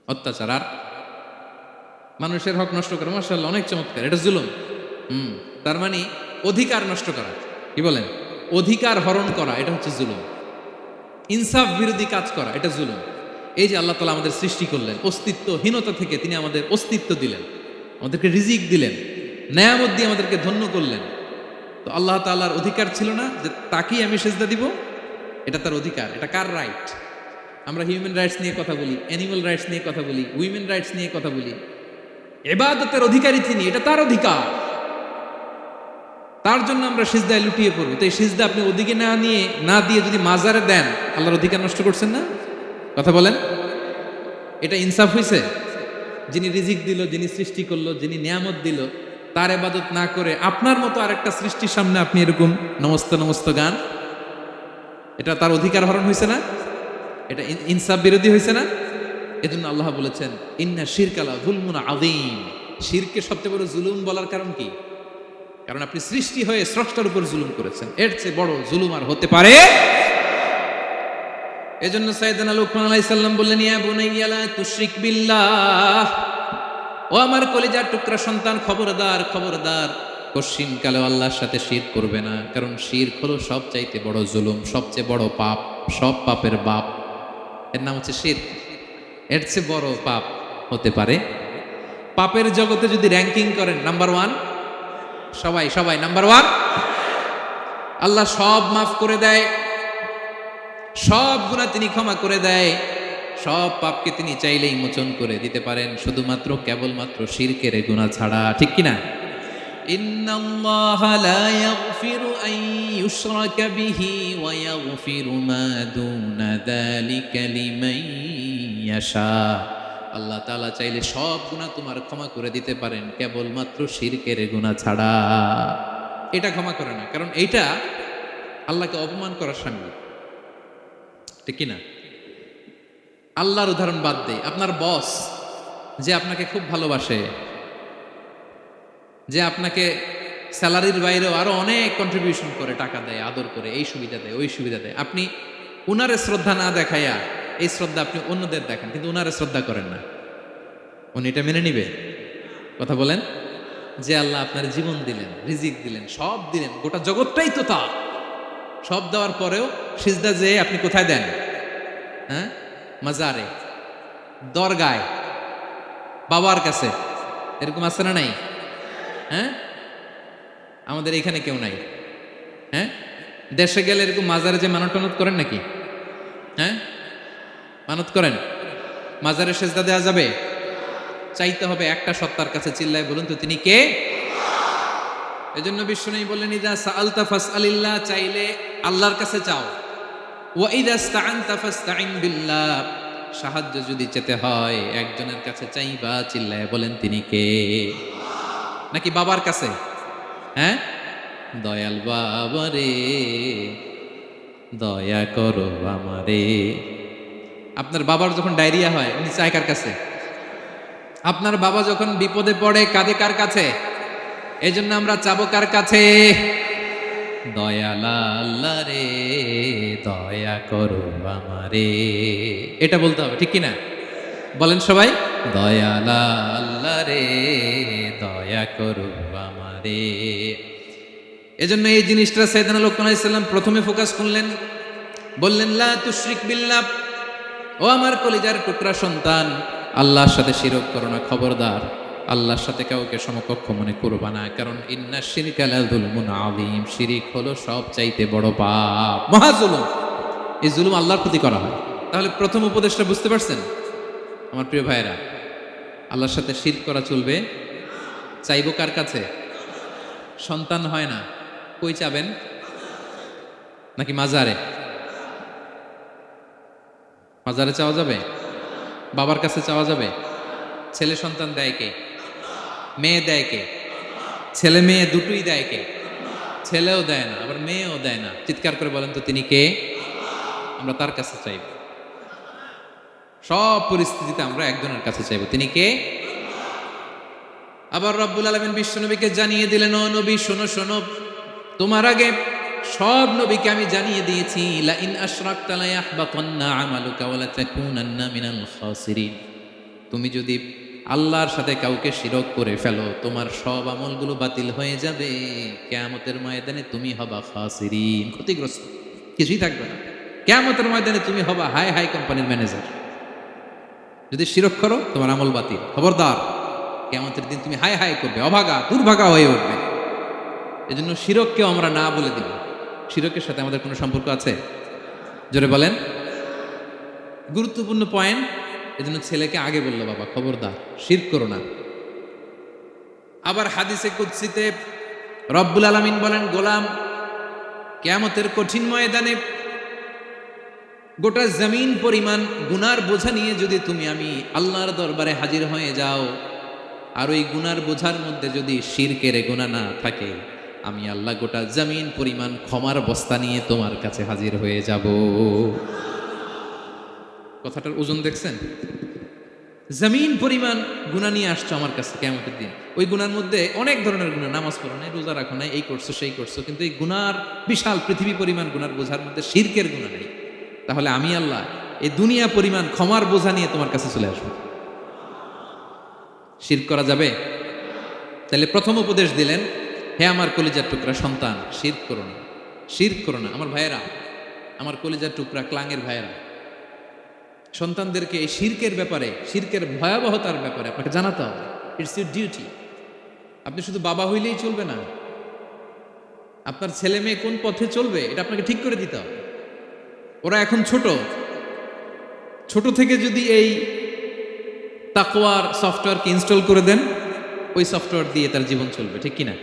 অত্যাচার আর মানুষের হক নষ্ট করা। মাশাআল্লাহ, অনেক চমৎকার, এটা জুলুম। তার মানে অধিকার নষ্ট করা। কি বলেন? অধিকার হরণ করা, এটা হচ্ছে জুলুম। ইনসাফ বিরোধী কাজ করা, এটা জুলুম। এই যে আল্লাহ তাআলা আমাদের সৃষ্টি করলেন, অস্তিত্বহীনতা থেকে তিনি আমাদের অস্তিত্ব দিলেন, আমাদেরকে রিজিক দিলেন, নেয়ামত দিয়ে আমাদেরকে ধন্য করলেন। তো আল্লাহ তাআলার অধিকার ছিল না যে তাকেই আমি সেজদা দিব? এটা তার অধিকার। এটা কার রাইট? আমরা হিউম্যান রাইটস নিয়ে কথা বলি, অ্যানিমাল রাইটস নিয়ে কথা বলি, উইমেন রাইটস নিয়ে কথা বলি। ইবাদতের অধিকারী তিনি, এটা তার অধিকার। তার জন্য আমরা সিজদায় লুটিয়ে পড়বো। তো এই সিজদা আপনি ওদিকে না দিয়ে যদি মাজারে দেন, আল্লাহর অধিকার নষ্ট করছেন না? কথা বলেন, এটা ইনসাফ হয়েছে? যিনি রিজিক দিল, যিনি সৃষ্টি করলো, যিনি নিয়ামত দিল, তার ইবাদত না করে আপনার মতো আরেকটা সৃষ্টির সামনে আপনি এরকম নমস্ত নমস্ত গান, এটা তার অধিকার হরণ হয়েছে না? এটা ইনসাফ বিরোধী হয়েছে না? এজন্য আল্লাহ বলেছেন, ইন্না শিরকা লা যুলমুন আযীম। শিরকে সবচেয়ে বড় জুলুম বলার কারণ কি? কারণ আপনি সৃষ্টি হয়ে স্রষ্টার উপর জুলুম করেছেন। এর চেয়ে বড় জুলুম আর হতে পারে? এজন্য সাইয়েদনা লুকমান আলাইহিস সালাম বললেন, ইয়া বুনাইয়া লা তুশরিক বিল্লাহ, ও আমার কলিজার টুকরা সন্তান, খবরদার খবরদার, কশিন কালে আল্লাহর সাথে শিরক করবে না। কারণ শিরক হলো সবচাইতে বড় জুলুম, সবচেয়ে বড় পাপ, সব পাপের বাপ, এর নাম হচ্ছে শিরক। এর চেয়ে বড় পাপ হতে পারে? পাপের জগতে যদি র্যাঙ্কিং করেন, নাম্বার 1 সবাই নাম্বার 1। আল্লাহ সব মাফ করে দেয়, সব গুনাহ তিনি ক্ষমা করে দেয়, সব পাপকে তিনি চাইলেই মোচন করে দিতে পারেন, শুধুমাত্র কেবলমাত্র শিরকের গুনাহ ছাড়া। ঠিক কিনা? ইন্নাল্লাহা লা ইয়াগফিরু আন ইউশরাকা বিহি ওয়া ইয়াগফিরু মা দুনা যালিকা লিমান ইয়াশা। আল্লাহ তাআলা চাইলে সব গুনাহ তোমার ক্ষমা করে দিতে পারেন, কেবলমাত্র শিরকের গুনাহ ছাড়া। এটা ক্ষমা করে না, কারণ এইটা আল্লাহকে অপমান করার সামিল। ঠিক কিনা? আল্লাহর উদাহরণ বাদ দেই, আপনার বস যে আপনাকে খুব ভালোবাসে, যে আপনাকে স্যালারির বাইরেও আরো অনেক কন্ট্রিবিউশন করে, টাকা দেয়, আদর করে, এই সুবিধা দেয়, ওই সুবিধা দেয়, আপনি উনারে শ্রদ্ধা না দেখাইয়া এই শ্রদ্ধা আপনি অন্যদের দেখান, কিন্তু উনারে শ্রদ্ধা করেন না, উনি এটা মেনে নিবে? কথা বলেন। যে আল্লাহ আপনার জীবন দিলেন, রিজিক দিলেন, সব দিলেন, গোটা জগৎটাই তো তা, সব দেওয়ার পরেও সিজদা যে আপনি কোথায় দেন? হ্যাঁ, মাজারে, দরগায়, বাবার কাছে। এরকম আছে না নাই? হ্যাঁ, আমাদের এখানে কেউ নাই। হ্যাঁ, দেশে গেলে এরকম মাজারে যে মানত টানত করেন নাকি? হ্যাঁ, মানত করেন? মাজারে সেজদা দেওয়া যাবে? চাইতে হবে একটা সত্তার কাছে, চিল্লায় বলুন তো তিনি কে? এজন্য বিশ্বনবী বললেন, ইযা সাআলতা ফাসআলিল্লাহ, চাইলে আল্লাহর কাছে চাও। ওয়া ইযা ইসতাআনতা ফাসতাইন বিল্লাহ, সাহায্য যদি চেতে হয় একজনের কাছে চাইবা, চিল্লায় বলেন তিনি কে? নাকি বাবার কাছে? হ্যাঁ, দয়াল বাবা রে দয়া করো আমারে। আপনার বাবার যখন ডায়রিয়া হয় উনি চায় কার কাছে? আপনার বাবা যখন বিপদে পড়ে কাঁদে কার কাছে? এই জন্য আমরা চাবো কার কাছে? দয়াল আল্লাহ রে দয়া করো আমারে। এটা বলতে হবে, ঠিক কিনা? বলেন সবাই, দয়াল আল্লাহ রে দয়া করো আমারে। এজন্য এই জিনিসটা সাইয়েদনা লোকমান আলাইহিস সালাম প্রথমে ফোকাস করলেন, বললেন লা তুশরিক বিল্লাহ, ও আমার কলিজার টুকরা সন্তান, আল্লাহর সাথে শিরক করো না, খবরদার আল্লাহর সাথে কাউকে সমকক্ষ মনে করবা না, কারণ ইন্না শিরকা লাযুলমুন আযীম, শিরিক হলো সবচাইতে বড় পাপ, মহা জুলুম। এই জুলুম আল্লাহর প্রতি করা হয়। তাহলে প্রথম উপদেশটা বুঝতে পারছেন আমার প্রিয় ভাইয়েরা? আল্লাহর সাথে শিরক করা চলবে। চাইবো কার কাছে? সন্তান হয় না, কই চাবেন? নাকি মাজারে? মাজারে চাওয়া যাবে? বাবার কাছে চাওয়া যাবে? ছেলে সন্তান দেয় কে? মেয়ে দেয় কে? ছেলে মেয়ে দুটোই দেয় কে? ছেলেও দেয় না, আবার মেয়েও দেয় না। চিৎকার করে বলেন তো তিনি কে? আমরা তার কাছে চাইব। সব পরিস্থিতিতে আমরা একজনের কাছে চাইব, তিনি কে? আবার রব্বুল আলামিন বিশ্বনবীকে জানিয়ে দিলেন, ও নবী শোনো শোনো, তোমার আগে সব নবীকে আমি জানিয়ে দিয়েছি, লা ইন আশরাকতা লা ইয়াহবাতান্না আমালুকা ওয়া লা তাকুনান্না মিনাল খাসিরিন। তুমি যদি আল্লাহর সাথে কাউকে শিরক করে ফেলো, তোমার সব আমলগুলো বাতিল হয়ে যাবে, কিয়ামতের ময়দানে তুমি হবা খাসিরিন, ক্ষতিগ্রস্ত, কিছুই থাকবে না। কিয়ামতের ময়দানে তুমি হবা হাই হাই কোম্পানির ম্যানেজার। যদি শিরক করো তোমার আমল বাতিল, খবরদার, কিয়ামতের দিন তুমি হাই হাই করবে, অভাগা দুর্ভাগা হয়ে উঠবে। এজন্য শিরককেও আমরা না বলে দিব। শিরকের সাথে আমাদের কোনো সম্পর্ক আছে? জোরে বলেন। গুরুত্বপূর্ণ পয়েন্ট। এজন্য ছেলেকে আগে বললো, বাবা খবরদার শিরক করো না। আবার হাদিসে কুদসিতে রব্বুল আলামিন বলেন, গোলাম কিয়ামতের কঠিন ময়দানে গোটা জমিন পরিমাণ গুনার বোঝা নিয়ে যদি তুমি আমি আল্লাহর দরবারে হাজির হয়ে যাও, আর ওই গুনার বোঝার মধ্যে যদি শিরকের গুনাহ না থাকে, আমি আল্লাহ গোটা জমিন পরিমাণ ক্ষমার বস্তা নিয়ে তোমার কাছে হাজির হয়ে যাব। কথাটার ওজন দেখছেন? জমিন পরিমাণ গুনাহ নিয়ে আসছো আমার কাছে কিয়ামতের দিন। ওই গুনার মধ্যে অনেক ধরনের গুনাহ, নামাজ পড়ো নাই, রোজা রাখো নাই, এই করছো সেই করছো, কিন্তু এই গুনার বিশাল পৃথিবী পরিমাণ গুনার বোঝার মধ্যে শিরকের গুনাহ নেই। তাহলে আমি আল্লাহ এই দুনিয়া পরিমাণ ক্ষমার বোঝা নিয়ে তোমার কাছে চলে আসবো। শিরক করা যাবে? তাহলে প্রথম উপদেশ দিলেন, হে আমার কলিজার টুকরা সন্তান, শিরক করো না, শিরক করো না। আমার ভাইয়েরা, আমার কলিজার টুকরা ক্লাঙের ভাইয়েরা, সন্তানদেরকে এই শিরকের ব্যাপারে, শিরকের ভয়াবহতার ব্যাপারে আপনাকে জানাতে হবে। It's your duty. আপনি শুধু বাবা হইলেই চলবে না, আপনার ছেলে মেয়ে কোন পথে চলবে এটা আপনাকে ঠিক করে দিতে হবে। ওরা এখন ছোট ছোট থেকে যদি এই তাকওয়ার সফটওয়্যারকে ইনস্টল করে দেন, ওই সফটওয়্যার দিয়ে তার জীবন চলবে, ঠিক কিনা?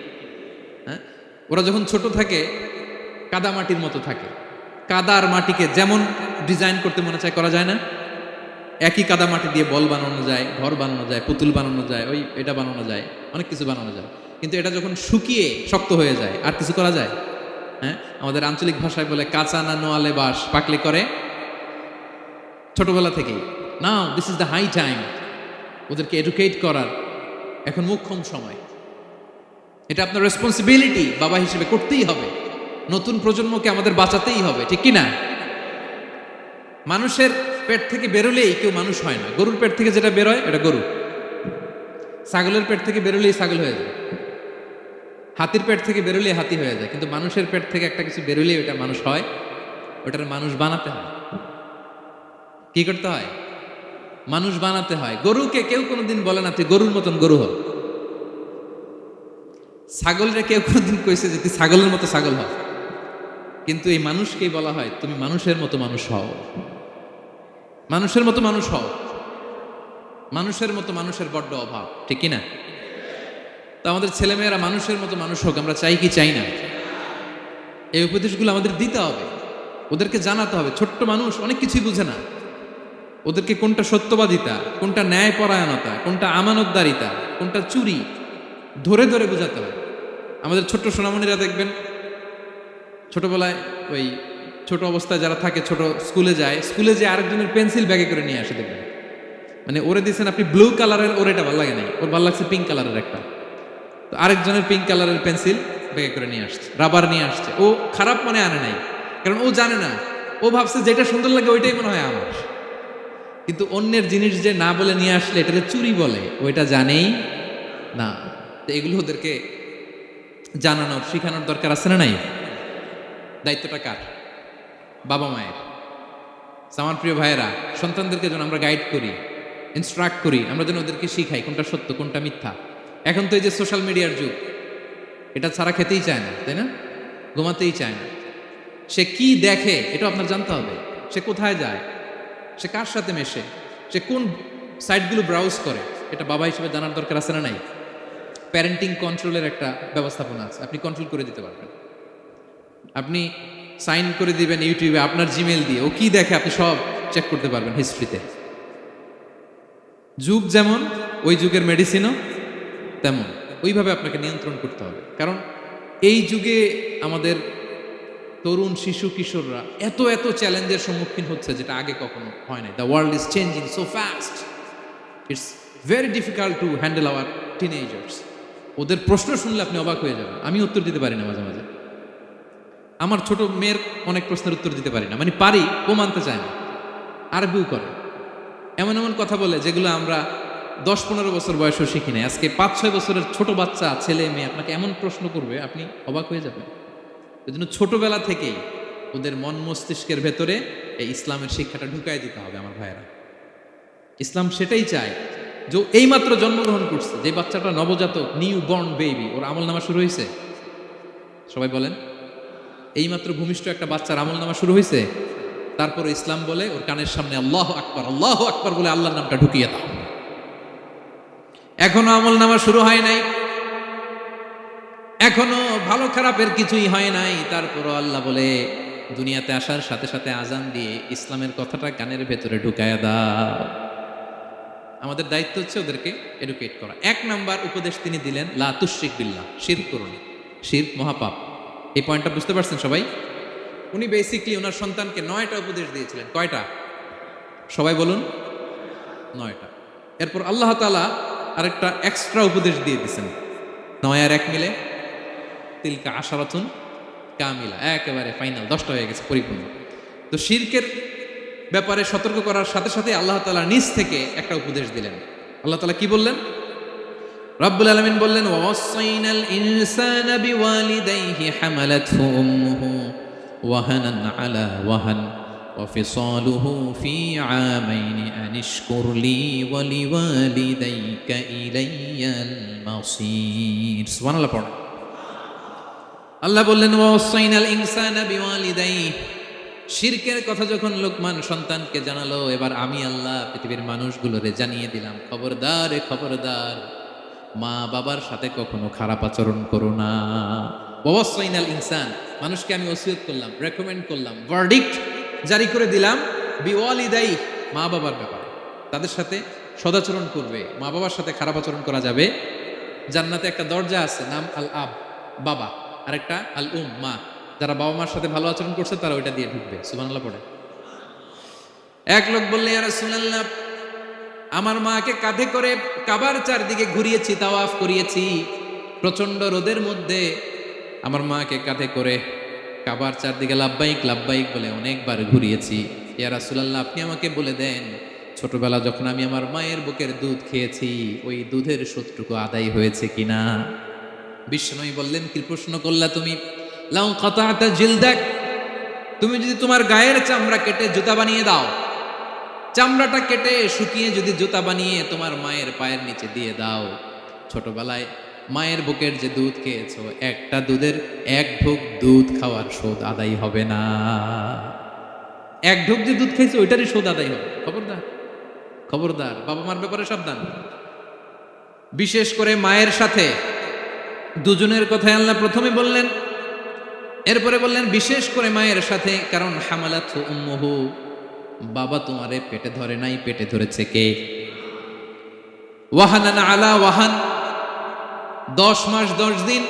হ্যাঁ, ওরা যখন ছোট থাকে কাদা মাটির মতো থাকে। কাদার মাটিকে যেমন ডিজাইন করতে মনে চায় করা যায় না? একই কাদা মাটি দিয়ে বল বানানো যায়, ঘর বানানো যায়, পুতুল বানানো যায়, ওই এটা বানানো যায়, অনেক কিছু বানানো যায়। কিন্তু এটা যখন শুকিয়ে শক্ত হয়ে যায় আর কিছু করা যায়? হ্যাঁ, আমাদের আঞ্চলিক ভাষায় বলে কাঁচা না নোয়ালে বাস পাকলে করে। ছোটবেলা থেকেই now this is the high time ওদেরকে এডুকেট করার, এখন মোক্ষম সময়। এটা আপনার রেসপন্সিবিলিটি বাবা হিসেবে করতেই হবে। নতুন প্রজন্মকে আমাদের বাঁচাতেই হবে, ঠিক কি না? মানুষের পেট থেকে বেরোলেই কেউ মানুষ হয় না। গরুর পেট থেকে যেটা বেরোয় এটা গরু, ছাগলের পেট থেকে বেরোলেই ছাগল হয়ে যায়, হাতির পেট থেকে বেরোলেই হাতি হয়ে যায়। কিন্তু মানুষের পেট থেকে একটা কিছু বেরোলেই ওটা মানুষ হয়, ওটার মানুষ বানাতে হয়। কি করতে হয়? মানুষ বানাতে হয়। গরুকে কেউ কোনোদিন বলে না তুই গরুর মতন গরু হ। ছাগলরে কেউ কোনোদিন কইছে যে তুই ছাগলের মতো ছাগল হ। কিন্তু এই মানুষকেই বলা হয় তুমি মানুষের মতো মানুষ হও, মানুষের মতো মানুষ হও। মানুষের মতো মানুষের বড্ড অভাব, ঠিক কিনা? তো আমাদের ছেলেমেয়েরা মানুষের মতো মানুষ হোক, আমরা চাই কি চাই না? এই উপদেশগুলো আমাদের দিতে হবে, ওদেরকে জানাতে হবে। ছোট্ট মানুষ অনেক কিছুই বুঝে না, ওদেরকে কোনটা সত্যবাদিতা, কোনটা ন্যায়পরায়ণতা, কোনটা আমানতদারিতা, কোনটা চুরি ধরে ধরে বোঝাতে হয়। আমাদের ছোট্ট সোনামণিরা দেখবেন ছোটবেলায় ওই ছোট অবস্থায় যারা থাকে, ছোট স্কুলে যায়, স্কুলে যে আরেকজনের পেন্সিল ব্যাগে করে নিয়ে আসে দেখবেন। মানে ওরে দিচ্ছেন আপনি ব্লু কালারের, ওর এটা ভালো লাগে নাই, ওর ভালো লাগছে পিঙ্ক কালারের একটা, তো আরেকজনের পিঙ্ক কালারের পেন্সিল ব্যাগে করে নিয়ে আসছে, রাবার নিয়ে আসছে। ও খারাপ মনে আনে নাই, কারণ ও জানে না, ও ভাবছে যেটা সুন্দর লাগে ওইটাই মনে হয় আমার। কিন্তু অন্যের জিনিস যে না বলে নিয়ে আসলে এটাকে চুরি বলে, ওইটা জানেই না। তো এগুলো ওদেরকে জানানোর শিখানোর দরকার আছে না নাই? দায়িত্বটা কার? বাবা মায়ের। আমার প্রিয় ভাইয়েরা, সন্তানদেরকে যেন আমরা গাইড করি, ইনস্ট্রাক্ট করি, আমরা যেন ওদেরকে শিখাই কোনটা সত্য কোনটা মিথ্যা। এখন তো এই যে সোশ্যাল মিডিয়ার যুগ, এটা ছাড়া খেতেই চায় না, তাই না? ঘুমাতেই চায় না। সে কি দেখে এটা আপনার জানতে হবে। সে কোথায় যায়, সে কার সাথে মেশে, সে কোন সাইটগুলো ব্রাউজ করে, এটা বাবা হিসেবে জানার দরকার আছে না নাই? প্যারেন্টিং কন্ট্রোলের একটা ব্যবস্থাপনা আছে, আপনি কন্ট্রোল করে দিতে পারবেন। আপনি সাইন করে দিবেন ইউটিউবে আপনার জিমেল দিয়ে, ও কি দেখে আপনি সব চেক করতে পারবেন হিস্ট্রিতে। যুগ যেমন, ওই যুগের মেডিসিনও তেমন, ওইভাবে আপনাকে নিয়ন্ত্রণ করতে হবে। কারণ এই যুগে আমাদের তরুণ শিশু কিশোররা এত এত চ্যালেঞ্জের সম্মুখীন হচ্ছে যেটা আগে কখনো হয় নাই। The world is changing so fast, it's very difficult to handle our teenagers. ওদের প্রশ্ন শুনলে আপনি অবাক হয়ে যাবেন। আমি উত্তর দিতে পারি না মাঝে মাঝে, আমার ছোট মেয়ের অনেক প্রশ্নের উত্তর দিতে পারি না, মানে পারি, ও মানতে চায় না, আরবিও করে, এমন এমন কথা বলে যেগুলো আমরা 10-15 বছর বয়সেও শিখি নাই। আজকে 5-6 বছরের ছোট বাচ্চা ছেলে মেয়ে আপনাকে এমন প্রশ্ন করবে আপনি অবাক হয়ে যাবেন। এই জন্য ছোটবেলা থেকেই ওদের মন মস্তিষ্কের ভেতরে এই ইসলামের শিক্ষাটা ঢুকাই দিতে হবে। আমার ভাইয়েরা, ইসলাম সেটাই চায়। যে এইমাত্র জন্মগ্রহণ করছে যে বাচ্চাটা, নবজাতক, নিউ বর্ন বেবি, ওর আমল নামা শুরু হয়েছে? সবাই বলেন, এইমাত্র ভূমিষ্ঠ একটা বাচ্চার আমল নামা শুরু হয়েছে। তারপরে ইসলাম বলে ওর কানের সামনে আল্লাহু আকবার, আল্লাহু আকবার বলে আল্লাহর নামটা ঢুকিয়ে দাও। এখনো আমল নামা শুরু হয় নাই, এখনো ভালো খারাপের কিছুই হয় নাই, তারপরও আল্লাহ বলে দুনিয়াতে আসার সাথে সাথে আজান দিয়ে ইসলামের কথাটা কানের ভেতরে ঢুকায়া দাও। আমাদের দায়িত্ব হচ্ছে ওদেরকে এডুকেট করা। 1 নাম্বার উপদেশ তিনি দিলেন, লা তুশরিক বিল্লাহ, শিরক করো না, শিরক মহাপাপ। এই পয়েন্টটা বুঝতে পারছেন সবাই? উনি বেসিকলি ওনার সন্তানকে 9টা উপদেশ দিয়েছিলেন। কয়টা? সবাই বলুন, 9টা। এরপর আল্লাহ তাআলা আরেকটা এক্সট্রা উপদেশ দিয়ে দিয়েছেন, 9 আর 1 মিলে তিলকা আশারাতুন কামিলা, একেবারে ফাইনাল, 10টা হয়ে গেছে, পরিপূর্ণ। তো শিরকের ব্যাপারে সতর্ক করার সাথে সাথে আল্লাহ তাআলা নিজ থেকে একটা উপদেশ দিলেন। আল্লাহ তাআলা কি বললেন? রব্বুল আলামিন বললেন, ওয়াসাইনাল ইনসানা বিওয়ালিদাইহি হামালাতহু উম্মুহু ওয়াহানান আলা ওয়াহান ওয়া ফিসালুহু ফি আমাইনি আনিশকুর লি ওয়া লিওয়ালিদাইকা ইলাইয়াল মাসির। সুবহানাল্লাহ পড়ো। আল্লাহ বললেন, ওয়াসাইনাল ইনসানা বিওয়ালিদাইহি, শিরকের কথা যখন লোকমান সন্তানকে জানালো, এবার আমি আল্লাহ পৃথিবীর মানুষগুলোরে জানিয়ে দিলাম, খবরদার এ খবরদার, মা বাবার সাথে কখনো খারাপ আচরণ করো না। ওয়াসাইনাল ইনসান, মানুষকে আমি ওসিয়ত করলাম, রেকমেন্ড করলাম, ভার্ডিক্ট জারি করে দিলাম, বিওয়ালিদাই, মা বাবার ব্যাপারে তাদের সাথে সদাচরণ করবে, মা বাবার সাথে খারাপ আচরণ করা যাবে। জান্নাতে একটা দরজা আছে, নাম আল আব, বাবা, আর একটা আল উম, মা। যারা বাবা মার সাথে ভালো আচরণ করছে তারা ওইটা দিয়ে ঢুকবে। সুবহানাল্লাহ পড়ে। এক লোক বললে, ইয়া রাসূলুল্লাহ, আমার মাকে কাঁধে করে কাবার চারদিকে ঘুরিয়েছি, তাওয়াফ করিয়েছি, প্রচন্ড রোদের মধ্যে আমার মাকে কাঁধে করে কাবার চারদিকে লাব্বাইক লাব্বাইক বলে অনেকবার ঘুরিয়েছি। ইয়া রাসূলুল্লাহ, আপনি আমাকে বলে দেন, ছোটবেলা যখন আমি আমার মায়ের বুকের দুধ খেয়েছি, ওই দুধের সুদটুকু আদায় হয়েছে কিনা? বিশ্বনবী বললেন, কি প্রশ্ন করলা তুমি? লাউ কাতাতা জিলদাক, তুমি যদি তোমার গায়ের চামড়া কেটে জুতা বানিয়ে দাও, চামড়াটা কেটে শুকিয়ে যদি জুতা বানিয়ে তোমার মায়ের পায়ের নিচে দিয়ে দাও, ছোটবেলায় মায়ের বুকের যে দুধ খেয়েছো, একটা দুধের এক ঢোক দুধ খাওয়ার শোধ আদায় হবে না। এক ঢোক যে দুধ খেয়েছো ওইটারই শোধ আদায় হবে। খবরদার, খবরদার, বাবা মার ব্যাপারে সাবধান। বিশেষ করে মায়ের সাথে দুজনের কথাই আল্লাহ প্রথমে বললেন, এরপরে বললেন বিশেষ করে মায়ের সাথে, কারণ হামালাতহু উম্মুহু, বাবা তোমারে পেটে ধরে নাই, পেটে ধরেছে কে? ওয়াহানান আলা ওয়াহান, 10 মাস 10 দিন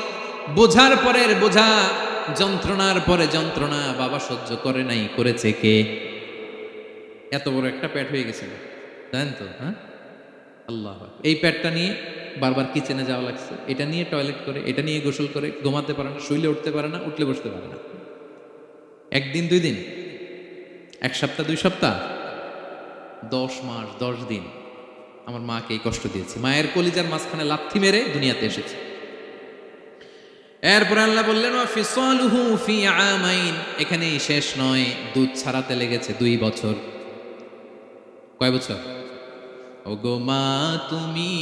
বোঝার পরের বোঝা, যন্ত্রণার পরে যন্ত্রণা বাবা সহ্য করে নাই, করেছে কে? এত বড় একটা পেট হয়ে গেছিল, জানেন তো? হ্যাঁ, আল্লাহ। এই পেটটা নিয়ে বারবার কিচেনে যাওয়া লাগছে, এটা নিয়ে টয়লেট করে, এটা নিয়ে গোসল করে, ঘুমাতে পারে না, শুইলে উঠতে পারে না, উঠলে বসতে পারে না। একদিন 2 দিন, 1 সপ্তাহ 2 সপ্তাহ, 10 মাস 10 দিন আমার মাকে এই কষ্ট দিয়েছি। মায়ের কলিজার মাঝখানে লাথি মেরে দুনিয়াতে এসেছে। এরপর আল্লাহ বললেন, ওয়া ফিসালুহু ফি আমাইন, এখানেই শেষ নয়, দুধ ছাড়াতে লেগেছে 2 বছর। কয় বছর? ওগো মা, তুমি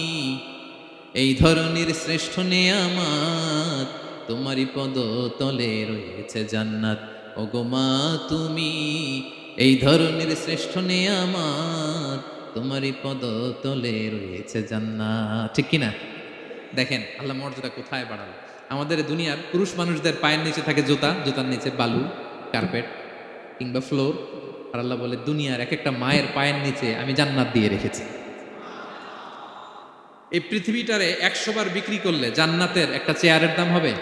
এই ধরনের শ্রেষ্ঠ নেয়ামত, তোমারই পদ তলে রয়েছে জান্নাত। ওগো মা, তুমি এই ধরনের শ্রেষ্ঠ নেয়ামত, তোমারই পদ তলে রয়েছে জান্নাত। ঠিক কিনা? দেখেন আল্লাহ মর্যাদা কোথায় বাড়ালো। আমাদের দুনিয়ার পুরুষ মানুষদের পায়ের নিচে থাকে জুতা, জুতার নিচে বালু, কার্পেট কিংবা ফ্লোর। আর আল্লাহ বলে, দুনিয়ার এক একটা মায়ের পায়ের নিচে আমি জান্নাত দিয়ে রেখেছি। এই পৃথিবীটারে 100 বার বিক্রি করলে জান্নাতের একটা চেয়ারের দাম হবে?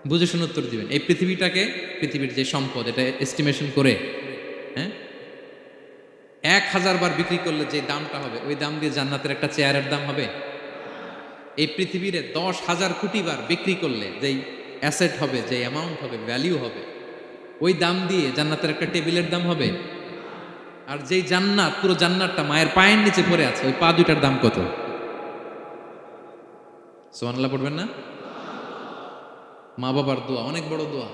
বুঝে শুনে উত্তর দিবেন। এই পৃথিবীটাকে, পৃথিবীর যে সম্পদ, এটা এস্টিমেশন করে, হ্যাঁ, 1000 বার বিক্রি করলে যে দামটা হবে, ওই দাম দিয়ে জান্নাতের একটা চেয়ারের দাম হবে? এই পৃথিবীরে 10,000 কোটি বার বিক্রি করলে যেই অ্যাসেট হবে, যে অ্যামাউন্ট হবে, ভ্যালিউ হবে, ওই দাম দিয়ে জান্নাতের একটা টেবিলের দাম হবে? আর যেই জান্নাত, পুরো জান্নাতটা মায়ের পায়ের নিচে পড়ে আছে, ওই পা দুইটার দাম কত? সুবহানাল্লাহ পড়বেন না? মা বাবার দোয়া অনেক বড় দোয়া।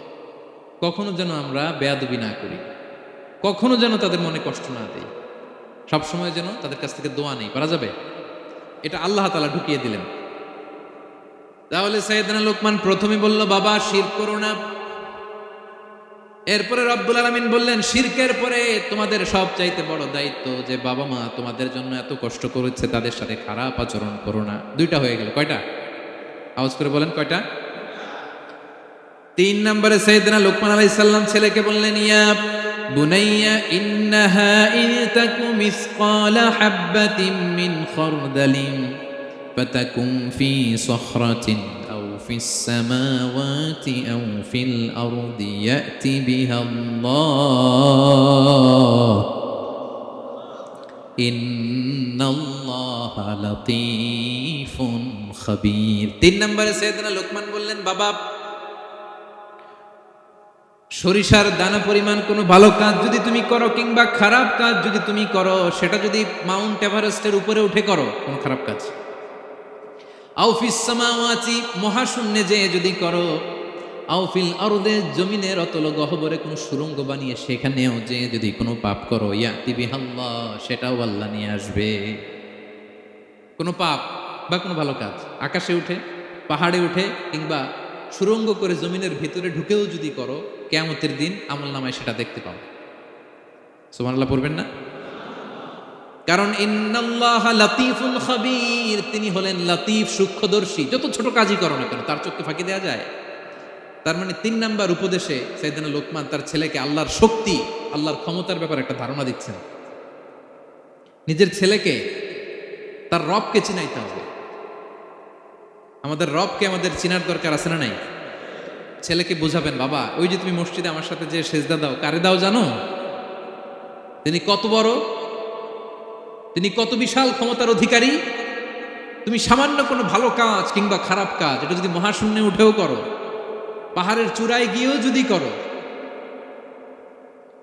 কখনো যেন আমরা বেয়াদবি না করি, কখনো যেন তাদের মনে কষ্ট না দেই, সবসময় যেন তাদের কাছ থেকে দোয়া নেই। পারা যাবে? এটা আল্লাহ তাআলা ঢুকিয়ে দিলেন। তাহলে সাইয়েদনা লোকমান প্রথমে বলল, বাবা শিরক করো না। এরপরে রব্বুল আলামিন বললেন, শিরকের পরে তোমাদের সবচাইতে বড় দায়িত্ব, যে বাবা মা তোমাদের জন্য এত কষ্ট করেছে, তাদের সাথে খারাপ আচরণ করো না। 2টা হয়ে গেল। কয়টা? আওয়াজ করে বলেন, কয়টা? 3 নম্বরে সাইয়েদনা লোকমান আলাইহিস সালাম ছেলেকে বললেন, ইয়া বুনাইয়া ইন্নাহা ইন তাকু মিসকালা হাববাতিন মিন খারদালিন ফাতাকুম ফি সখরাতিন আও ফিস সামাওয়াতি আও ফিল আরদি ইয়াতি বিহাল্লাহ ইন্নাল্লাহা লাতীফুন খাবীর। 3 নম্বরে সাইয়েদনা লোকমান বললেন, বাবা সরিষার দানা পরিমাণ কোনো ভালো কাজ যদি তুমি করো, কিংবা খারাপ কাজ যদি তুমি করো, সেটা যদি মাউন্ট এভারেস্টের উপরে উঠে করো, কোন খারাপ কাজ, আও ফিস সামাওয়াতি, মহাশূন্যে যেয়ে যদি করো, আও ফিল আরদে, জমিনের অতল গহ্বরে কোনো সুড়ঙ্গ বানিয়ে সেখানেও যেয়ে যদি কোনো পাপ করো, ইয়াতি বিহাল্লাহ, সেটাও আল্লাহ নিয়ে আসবে। কোনো পাপ বা কোনো ভালো কাজ আকাশে উঠে, পাহাড়ে উঠে, কিংবা সুরঙ্গ করে জমিনের ভিতরে ঢুকেও যদি করো, কিয়ামতের দিন আমলনামায় সেটা দেখতে পাও। সুবহানাল্লাহ পড়বেন না? কারণ ইন্নাল্লাহা লাতীফুল খাবীর, তিনি হলেন লতিফ, সূক্ষ্মদর্শী। যত ছোট কাজই করো না কেন তার চোখে ফাঁকি দেওয়া যায়। তার মানে 3 নাম্বার উপদেশে সাইয়েদনা লোকমান তার ছেলেকে আল্লাহর শক্তি, আল্লাহর ক্ষমতার ব্যাপারে একটা ধারণা দিচ্ছেন। নিজের ছেলেকে তার রবকে চিনাইতে হবে। আমাদের রবকে আমাদের চিনার দরকার আছে না নাই? ছেলেকে বোঝাবেন, বাবা ওই যে তুমি মসজিদে আমার সাথে যে সেজদা দাও, কারে দাও জানো? তিনি কত বড়, তিনি কত বিশাল ক্ষমতার অধিকারী। তুমি সামান্য কোনো ভালো কাজ কিংবা খারাপ কাজ, এটা যদি মহাশূন্যে উঠেও করো, পাহাড়ের চূড়ায় গিয়েও যদি করো,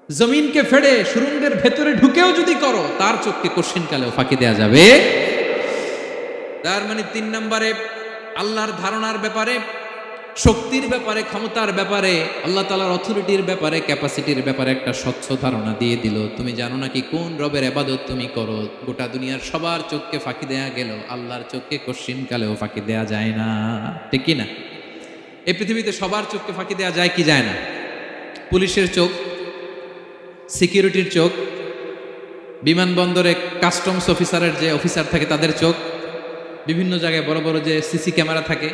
জমিনকে ফেড়ে সুরঙ্গের ভেতরে ঢুকেও যদি করো, তার চোখকে কশিনকালেও ফাঁকি দেয়া যাবে। তার মানে 3 নম্বরে আল্লাহর ধারণার ব্যাপারে, শক্তির ব্যাপারে, ক্ষমতার ব্যাপারে, আল্লাহ তাআলার অথরিটির ব্যাপারে, ক্যাপাসিটির ব্যাপারে একটা স্বচ্ছ ধারণা দিয়ে দিল। তুমি জানো নাকি কোন রবের ইবাদত তুমি করো? গোটা দুনিয়ার সবার চোখকে ফাঁকি দেয়া গেল, আল্লাহর চোখকে কশিনকালেও ফাঁকি দেয়া যায় না। ঠিক কি না? এই পৃথিবীতে সবার চোখকে ফাঁকি দেয়া যায় কি যায় না? পুলিশের চোখ, সিকিউরিটির চোখ, বিমানবন্দরে কাস্টমস অফিসারের যে অফিসার থাকে তাদের চোখ, বিভিন্ন জায়গায় বড় বড় যে সিসি ক্যামেরা থাকে,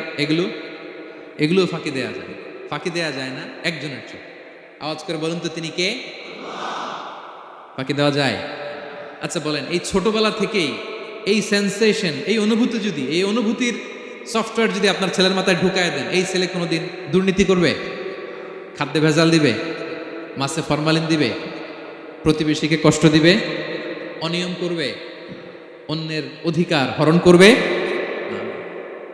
এগুলোও ফাঁকি দেয়া যায়। ফাঁকি দেয়া যায় না একজনের চোখ। আওয়াজ করে বলুন তো তিনি কে? ফাঁকি দেওয়া যায়? আচ্ছা বলেন, এই ছোটবেলা থেকেই এই সেন্সেশন, এই অনুভূতি যদি, এই অনুভূতির সফটওয়্যার যদি আপনার ছেলের মাথায় ঢুকায় দেন, এই ছেলে কোনোদিন দুর্নীতি করবে? খাদ্যে ভেজাল দিবে? মাছে ফরমালিন দিবে? প্রতিবেশীকে কষ্ট দিবে? অনিয়ম করবে? অন্যের অধিকার হরণ করবে?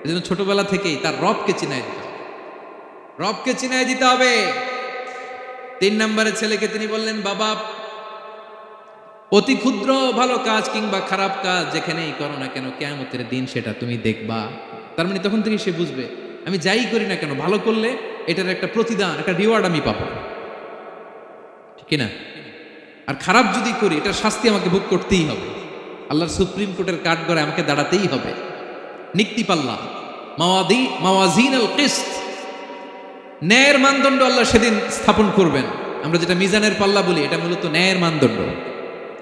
এজন্য ছোটবেলা থেকেই তার রবকে চিনাই দিতে হবে। রবকে চিনাই দিতে হবে। 3 নম্বরে ছেলেকে তিনি বললেন, বাবা অতি ক্ষুদ্র ভালো কাজ কিংবা খারাপ কাজ যেখানেই করো না কেন, কিয়ামতের দিন সেটা তুমি দেখবা। তার মানে তখন থেকে সে বুঝবে, আমি যাই করি না কেন, ভালো করলে এটার একটা প্রতিদান, একটা রিওয়ার্ড আমি পাবো, ঠিক না? আর খারাপ যদি করি, এটার শাস্তি আমাকে ভোগ করতেই হবে। আল্লাহর সুপ্রিম কোর্টের কাঠগড়ায় আমাকে দাঁড়াতেই হবে। নিক্তিপাল্লা, মাওয়াজিন আল কিসত, ন্যায়ের মানদণ্ড আল্লাহ সেদিন স্থাপন করবেন। আমরা যেটা মিজানের পাল্লা বলি, এটা মূলত ন্যায়ের মানদণ্ড।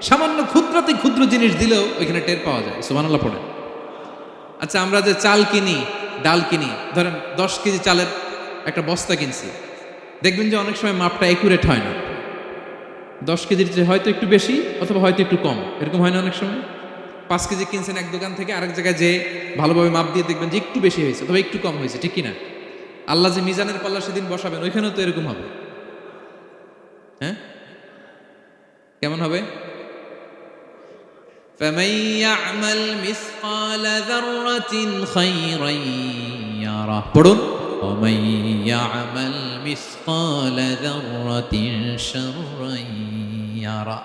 সামান্য ক্ষুদ্রাতি ক্ষুদ্র জিনিস দিলেও ওইখানে টের পাওয়া যায়। সুবহানাল্লাহ পড়েন। আচ্ছা, আমরা যে চাল কিনি, ডাল কিনি, ধরেন 10 কেজি চালের একটা বস্তা কিনছি, দেখবেন যে অনেক সময় মাপটা একুরেট হয় না। 10 কেজির চেয়ে হয়তো একটু বেশি অথবা হয়তো একটু কম, এরকম হয় না অনেক সময়? 5 কেজি কিনছেন এক দোকান থেকে, আরেক জায়গায় যে ভালোভাবে মাপ দিয়ে দেখবেন যে একটু বেশি হয়েছে অথবা একটু কম হয়েছে, ঠিক কিনা? আল্লাহ যে মিজানের পাল্লা সেদিন বসাবেন, ওইখানেও তো এরকম হবে। হ্যাঁ, কেমন হবে? فَمَن يَعْمَلْ مِثْقَالَ ذَرَّةٍ خَيْرًا يَرَهُ, পড়ুন, وَمَن يَعْمَلْ مِثْقَالَ ذَرَّةٍ شَرًّا يَرَهُ।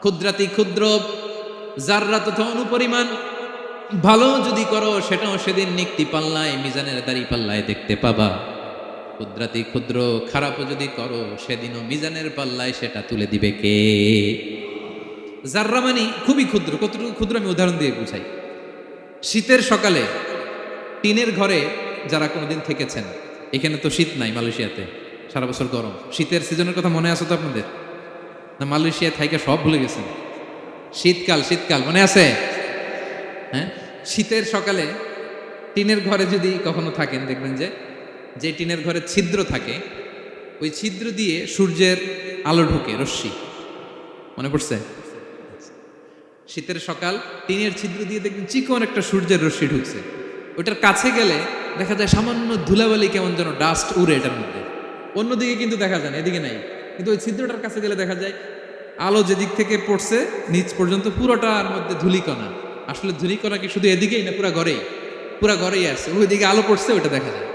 ক্ষুদ্রাতি ক্ষুদ্র জাররা তথা অনুপরিমাণ ভালো যদি করো, সেটাও সেদিন নিক্তি পাল্লায়, মিজানের দাড়ি পাল্লায় দেখতে পাবা। ক্ষুদ্রাতি ক্ষুদ্র খারাপও যদি করো, সেদিনও মিজানের পাল্লায় সেটা তুলে দিবে কে? জাররা মানে খুবই ক্ষুদ্র। কতটুকু ক্ষুদ্র আমি উদাহরণ দিয়ে বুঝাই। শীতের সকালে টিনের ঘরে যারা কোনোদিন থেকেছেন, এখানে তো শীত নাই, মালয়েশিয়াতে সারা বছর গরম। শীতের সিজনের কথা মনে আছে তো আপনাদের? না মালয়েশিয়া থাইকে সব ভুলে গেছেন? শীতকাল, শীতকাল মনে আছে? হ্যাঁ, শীতের সকালে টিনের ঘরে যদি কখনো থাকেন, দেখবেন যে টিনের ঘরে ছিদ্র থাকে, ওই ছিদ্র দিয়ে সূর্যের আলো ঢুকে, রশ্মি। মনে পড়ছে? শীতের সকাল, টিনের ছিদ্র দিয়ে দেখবেন চিকন একটা সূর্যের রশ্মি ঢুকছে। ওটার কাছে গেলে দেখা যায় সামান্য ধুলাবালি, কেমন যেন ডাস্ট উড়ে এটার মধ্যে। অন্যদিকে কিন্তু দেখা যায় না, এদিকে নাই। কিন্তু ওই ছিদ্রটার কাছে গেলে দেখা যায় আলো যেদিক থেকে পড়ছে নিচ পর্যন্ত পুরোটার মধ্যে ধূলিকণা। আসলে ধূলিকণা কি শুধু এদিকেই না, পুরা ঘরেই আছে। ওইদিকে আলো পড়ছে, ওইটা দেখা যায়।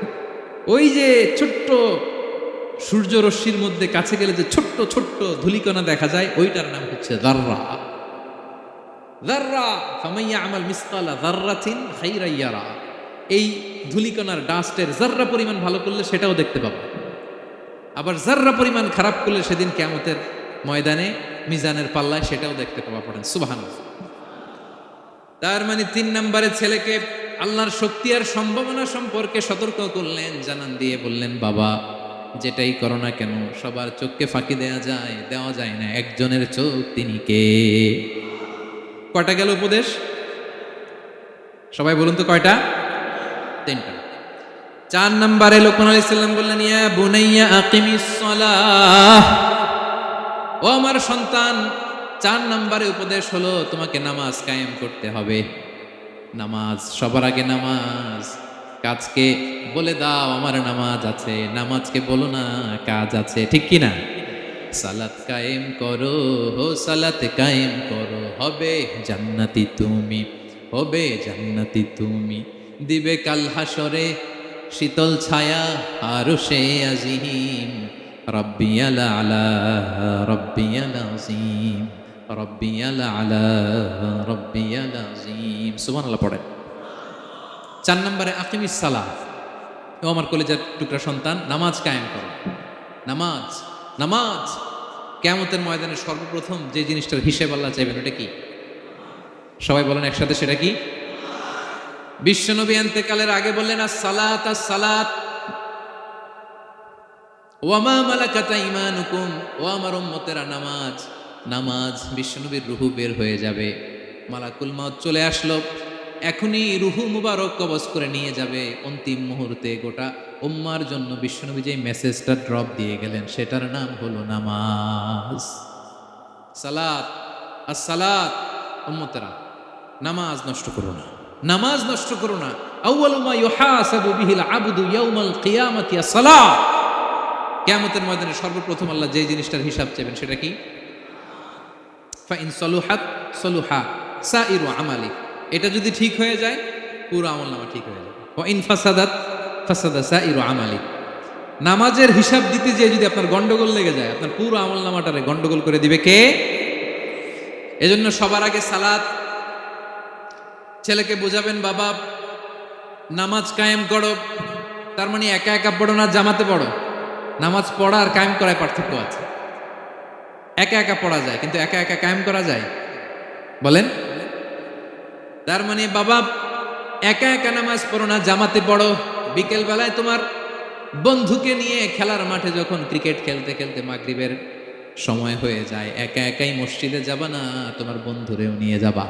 ওই যে ছোট্ট সূর্য রশ্মির মধ্যে কাছে গেলে যে ছোট্ট ছোট্ট ধূলিকণা দেখা যায়, ওইটার নাম হচ্ছে যাররা। যাররা, ফামান ইয়ামাল মিসকালা যাররাতিন খাইরান ইয়ারা। এই ধূলিকণার ডাস্টের যাররা পরিমাণ ভালো করলে সেটাও দেখতে পাবো, আবার যাররা পরিমাণ খারাপ করলে সেদিন কিয়ামতের ময়দানে মিজানের পাল্লায় সেটাও দেখতে পাওয়া। পড়েন সুবহানাল্লাহ। তার মানে 3 নম্বরে ছেলেকে আল্লাহর শক্তি আর সম্ভাবনা সম্পর্কে সতর্ক করলেন, জানান দিয়ে বললেন, বাবা যেটাই করো না কেন সবার চোখকে ফাঁকি দেওয়া যায় না, একজনের চোখ তিনি কে? কয়টা গেল উপদেশ? সবাই বলুন তো কয়টা? 3টা। 4 নম্বরে লোকমান আলাইহিস সালাম বললেন, ইয়া বুনাইয়া আকিমিস সালাহ, ও আমার সন্তান, 4 নম্বরে উপদেশ হলো তোমাকে নামাজ কায়েম করতে হবে। নামাজ, সবার আগে নামাজ। কাজকে বলে দাও আমার নামাজ আছে, নামাজকে বলো না কাজ আছে, ঠিক কি না? সালাত কায়েম করো, সালাত কায়েম করো, হবে জান্নাতি তুমি, হবে জান্নাতি তুমি, দিবে কাল হাসরে শীতল ছায়া আরশে আজিম, রব্বিয়াল আলা রব্বিয়াল আযীম, রব্বিয়াল আলা রব্বিয়াল আযীম। সুবহানাল্লাহ পড়েন। 4 নম্বরে আকিমিস সালাহ, ও আমার কলিজার টুকরা সন্তান, নামাজ কায়েম করো। নামাজ, নামাজ কিয়ামতের ময়দানে সর্বপ্রথম যে জিনিসটার হিসেব আল্লাহ চাইবেন ওটা কি? সবাই বলেন একসাথে, সেটা কি? বিশ্বনবী ইন্তেকালের আগে বললেন, আস-সালাত আস-সালাত ওয়া মা মালাকাত আইমানুকুম, ও আমার উম্মতেরা নামাজ, নামাজ। বিশ্বনবীর রূহ বের হয়ে যাবে, মালাকুল মউত চলে আসলো, এখনই রূহ মুবারক কবজ করে নিয়ে যাবে। অন্তিম মুহূর্তে গোটা উম্মার জন্য বিশ্বনবী যে মেসেজটা ড্রপ দিয়ে গেলেন সেটার নাম হলো নামাজ। সালাত আস-সালাত, উম্মতেরা নামাজ নষ্ট করো না, নামাজ নষ্ট করো না। আউয়ালু মা ইউহাসাবু বিহিল আবদু ইয়াউমাল কিয়ামাতি আস-সালাত, কিয়ামতের ময়দানে সর্বপ্রথম আল্লাহ যে জিনিসটার হিসাব চাইবেন সেটা কি? ফা ইন সলুহাত সলুহা সাইরু আমালি, এটা যদি ঠিক হয়ে যায় পুরো আমলনামা ঠিক হয়ে যাবে। ওয়া ইন ফাসাদাত ফাসাদা সাইরু আমালি, নামাজের হিসাব দিতে যে যদি আপনার গন্ডগোল লেগে যায় আপনার পুরো আমলনামাটারে গন্ডগোল করে দিবে কে? এজন্য সবার আগে সালাত। ছেলেকে বোঝাবেন, বাবা নামাজ কায়েম করো, তার মানে একা একা পড়ো না, জামাতে পড়ো। নামাজ পড়া আর কায়েম করায় পার্থক্য আছে। একা একা পড়া যায় কিন্তু একা একা কায়েম করা যায়? বলেন। তার মানে বাবা একা একা নামাজ পড়ো না, জামাতে পড়ো। বিকেল বেলায় তোমার বন্ধুকে নিয়ে খেলার মাঠে যখন ক্রিকেট খেলতে খেলতে মাগরিবের সময় হয়ে যায়, একা একাই মসজিদে যাবা না, তোমার বন্ধুরেও নিয়ে যাবা।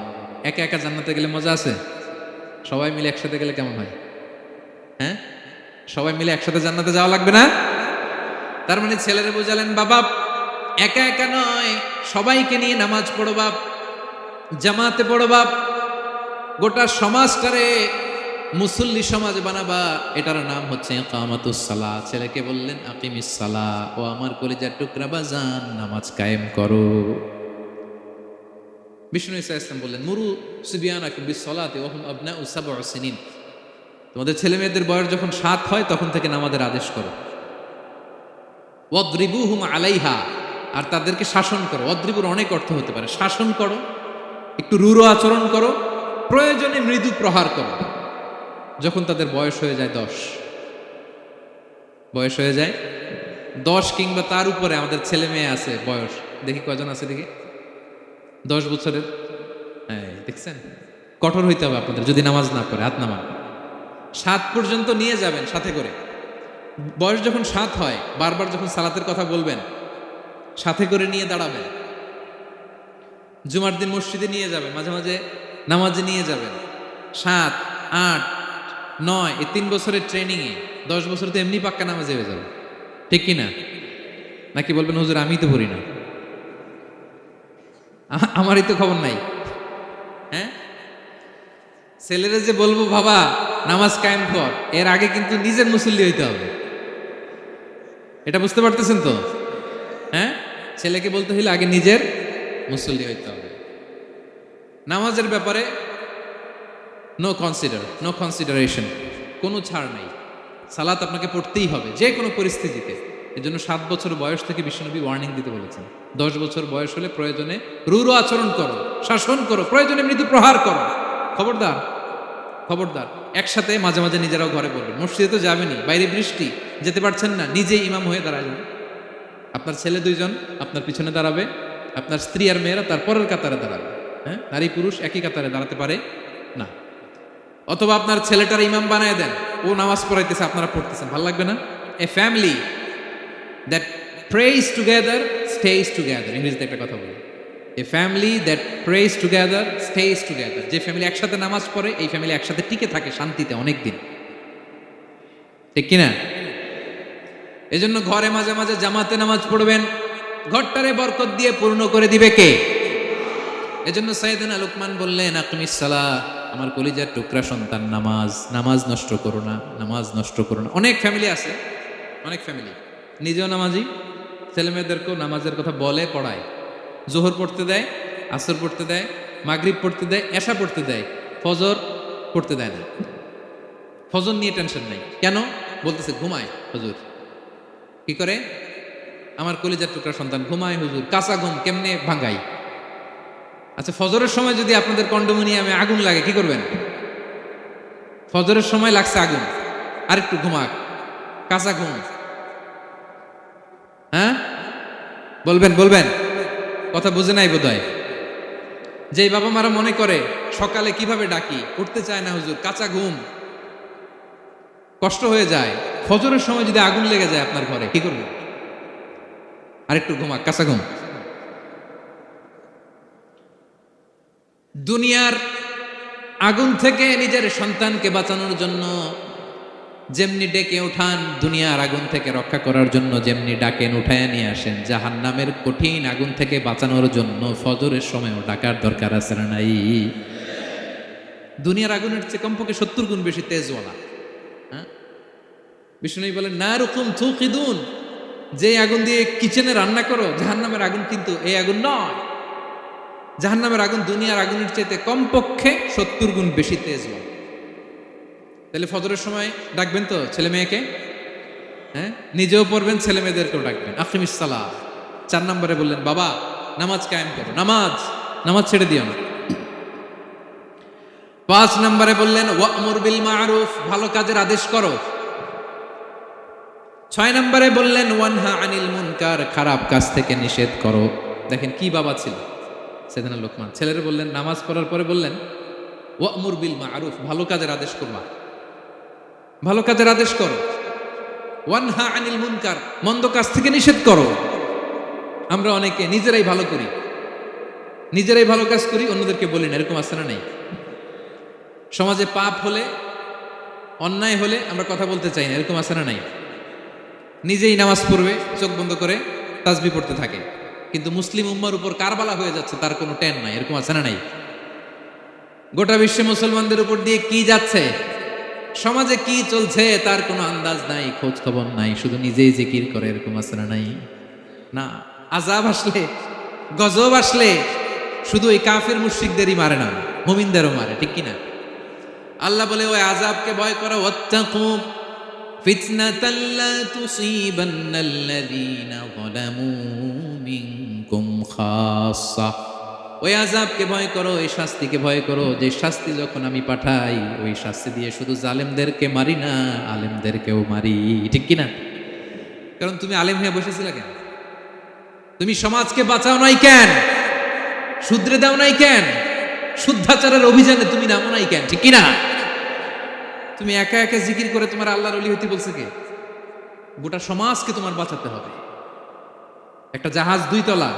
একা একা জান্নাতে গেলে মজা আছে, সবাই মিলে একসাথে গেলে কেমন হয়? হ্যাঁ, সবাই মিলে একসাথে জান্নাতে যাওয়া লাগবে না? তার মানে ছেলেরা বোঝালেন, বাবা একা একা নয়, সবাইকে নিয়ে নামাজ পড়ো বাপ, জামাতে পড়ো বাপ, গোটা সমাজটারে মুসল্লি সমাজ বানাবা। এটার নাম হচ্ছে ইকামাতুস সালাহ। ছেলেকে বললেন আকিমিস সালাহ, ও আমার কলিজার টুকরা বাজান নামাজ কায়েম করো। বিষ্ণু ঈসা ইসলাম বললেন, মুরু সুবিয়ানাকুম বিস-সালাতি ওয়া হুম আবনাউ 7 সিনিন, তোমাদের ছেলে মেয়েদের বয়স যখন 7 হয় তখন থেকে নামাজের আদেশ করো। ওয়াদরিবুহুম আলাইহা, আর তাদেরকে শাসন করো। ওয়াদরিবুর অনেক অর্থ হতে পারে, শাসন করো, একটু রূঢ় আচরণ করো, প্রয়োজনে মৃদু প্রহার করো। যখন তাদের বয়স হয়ে যায় 10, বয়স হয়ে যায় 10 কিংবা তার উপরে, আমাদের ছেলে মেয়ে আছে বয়স, দেখি কয়জন আছে দেখি 10 বছরের। হ্যাঁ দেখছেন, কঠোর হইতে হবে আপনাদের যদি নামাজ না পড়ে, হাত নামান। 7 পর্যন্ত নিয়ে যাবেন সাথে করে। বয়স যখন 7 হয়, বারবার যখন সালাতের কথা বলবেন সাথে করে নিয়ে দাঁড়াবেন। জুমার দিন মসজিদে নিয়ে যাবেন, মাঝে মাঝে নামাজে নিয়ে যাবেন। 7, 8, 9 এই 3 বছরের ট্রেনিংয়ে 10 বছর তো এমনি পাক্কা নামাজে হয়ে যাবে, ঠিক কিনা? নাকি বলবেন হুজুর আমি তো পড়ি না, আমারই তো খবর নাই। হ্যাঁ, ছেলেরা যে বলবো বাবা নামাজ কায়েম কর, এর আগে কিন্তু নিজের মুসল্লি হইতে হবে। এটা বুঝতে পারতেছেন তো? হ্যাঁ, ছেলেকে বলতে হইলে আগে নিজের মুসল্লি হইতে হবে। নামাজের ব্যাপারে নো কনসিডারেশন, কোনো ছাড় নাই। সালাত আপনাকে পড়তেই হবে যে কোনো পরিস্থিতিতে। এজন্য 7 বছর বয়স থেকে বিশ্বনবী ওয়ার্নিং দিতে বলেছেন, 10 বছর বয়স হলে প্রয়োজনে রূঢ় আচরণ করো, শাসন করো, প্রয়োজনে মৃদু প্রহার করো। খবরদার, খবরদার। একসাথে মাঝে মাঝে নিজেরাও ঘরে পড়বেন। মসজিদে তো যাবেনই, বাইরে বৃষ্টি, যেতে পারছেন না, নিজেই ইমাম হয়ে দাঁড়ায় যান। আপনার ছেলে 2 জন আপনার পিছনে দাঁড়াবে, আপনার স্ত্রী আর মেয়েরা তার পরের কাতারে দাঁড়াবে। হ্যাঁ, নারী পুরুষ একই কাতারে দাঁড়াতে পারে না। অথবা আপনার ছেলেটার ইমাম বানায় দেন, ও নামাজ পড়াইতেছে, আপনারা পড়তেছেন, ভালো লাগবে না? A family that prays together stays together, ইংরেজিতে একটা কথা বলি, a family that prays together stays together. যে ফ্যামিলি একসাথে নামাজ পড়ে, এই ফ্যামিলি একসাথে টিকে থাকে শান্তিতে অনেক দিন, ঠিক কিনা? এজন্য ঘরে মাঝে মাঝে জামাতে নামাজ পড়বেন, ঘরটারে বরকত দিয়ে পূর্ণ করে দিবে কে? এজন্য সাইয়েদনা লুকমান বললেন, আকিমিস সালাহ, আমার কলিজার টুকরা সন্তান, নামাজ নষ্ট করো না, নামাজ নষ্ট করো না। অনেক ফ্যামিলি আছে, অনেক ফ্যামিলি নিজেও নামাজি, ছেলে মেয়েদেরকেও নামাজের কথা বলে, পড়ায়, জোহর পড়তে দেয়, আসর পড়তে দেয়, মাগরিব পড়তে দেয়, এশা পড়তে দেয়, ফজর পড়তে দেয় না। ফজর নিয়ে টেনশন নাই, কেন? বলতেছে ঘুমায় হুজুর। কি করে? আমার কলিজার টুকরা সন্তান ঘুমায় হুজুর, কাঁচা ঘুম কেমনে ভাঙ্গাই? আচ্ছা, ফজরের সময় যদি আপনাদের কন্ডোমিনিয়ামে আগুন লাগে কি করবেন? ফজরের সময় লাগছে আগুন, আরেকটু ঘুমাক, কাঁচা ঘুম, হ্যাঁ বলবেন কথা বুঝে নাই বোধহয়। যেই বাবা মারা মনে করে সকালে কিভাবে ডাকি, উঠতে চায় না হুজুর, কাঁচা ঘুম, কষ্ট হয়ে যায়, ফজরের সময় যদি আগুন লেগে যায় আপনার ঘরে কি করবেন? আরেকটু ঘুমাক, কাঁচা ঘুম। দুনিয়ার আগুন থেকে নিজের সন্তানকে বাঁচানোর জন্য যেমনি ডেকে উঠান, দুনিয়ার আগুন থেকে রক্ষা করার জন্য যেমনি ডাকেন, উঠায় নিয়ে আসেন, জাহান্নামের কঠিন আগুন থেকে বাঁচানোর জন্য ফজরের সময়ও ডাকার দরকার আছে না নাই? দুনিয়ার আগুনের চেয়ে কমপক্ষে 70 গুণ বেশি তেজওয়ালা। হ্যাঁ, বিষ্ণু বলেন, নারুকুম তুকিদুন, যে আগুন দিয়ে কিচেনে রান্না করো, জাহান্নামের আগুন কিন্তু এই আগুন নয়। জাহান্নামের আগুন দুনিয়ার আগুনের চাইতে কমপক্ষে 70 গুণ বেশি তেজওয়ালা। তাহলে ফজরের সময় ডাকবেন তো ছেলে মেয়েকে, হ্যাঁ, নিজেও পড়বেন, ছেলে মেয়েদেরকেও ডাকবেন। আকিমিস সালাহ। 4 নম্বরে বললেন, বাবা নামাজ কায়েম করো, নামাজ ছেড়ে দিও না। 5 নম্বরে বললেন, ওয়া'মুর বিল মা'রুফ, ভালো কাজের আদেশ করো। 6 নম্বরে বললেন, ওয়ানহা আনিল মুনকার, খারাপ কাজ থেকে নিষেধ করো। দেখেন কি বাবা ছিল সাইয়েদনা লোকমান। ছেলেরা বললেন, নামাজ পড়ার পরে বললেন, ওয়া'মুর বিল মা'রুফ, ভালো কাজের আদেশ করবা, ভালো কাজের আদেশ করো। ওয়ানহা আনিল মুনকার, মন্দ কাজ থেকে নিষেধ করো। আমরা অনেকে নিজেরাই ভালো করি, নিজেরাই ভালো কাজ করি, অন্যদেরকে বলি না, এরকম আছে না নাই? সমাজে পাপ হলে, অন্যায় হলে আমরা কথা বলতে চাই না, এরকম আছে না নাই? নিজেই নামাজ পড়বে, চোখ বন্ধ করে তাসবিহ পড়তে থাকে, কিন্তু মুসলিম উম্মার উপর কারবালা হয়ে যাচ্ছে, তার কোনো টেন নাই, এরকম আছে না নাই? গোটা বিশ্বে মুসলমানদের উপর দিয়ে কি যাচ্ছে, সমাজে কি চলছে তার কোনো আন্দাজ নাই, খোঁজ খবর নাই, শুধু নিজেই জিকির করে, এরকম আছে না নাই? না, আযাব আসলে, গজব আসলে শুধু এই কাফের মুশরিকদেরই মারে না, মুমিনদেরও মারে, ঠিক কিনা? আল্লাহ বলে, ওই আযাবকে ভয় করো, ওয়াত্তাকু ফিতনাতাল লা তুসিবান্নাল্লাযীনা যালামু মিনকুম খাসসা। ওই আযাবকে ভয় করো, এই শাস্তিকে ভয় করো, যে শাস্তি যখন আমি পাঠাই, ওই শাস্তি দিয়ে শুধু জালেমদেরকে মারি না, আলেমদেরকেও মারি, ঠিক কিনা? কারণ তুমি আলেম হয়ে বসেছিলে কেন? তুমি সমাজকে বাঁচাও নাই কেন? শুধরে দাও নাই কেন? শুদ্ধাচারের অভিযানে তুমি নামো নাই কেন, ঠিক কিনা? তুমি একা একা জিকির করে তোমার আল্লাহর ওলি হতে বলছে কে? গোটা সমাজকে তোমার বাঁচাতে হবে। একটা জাহাজ 2 তলা,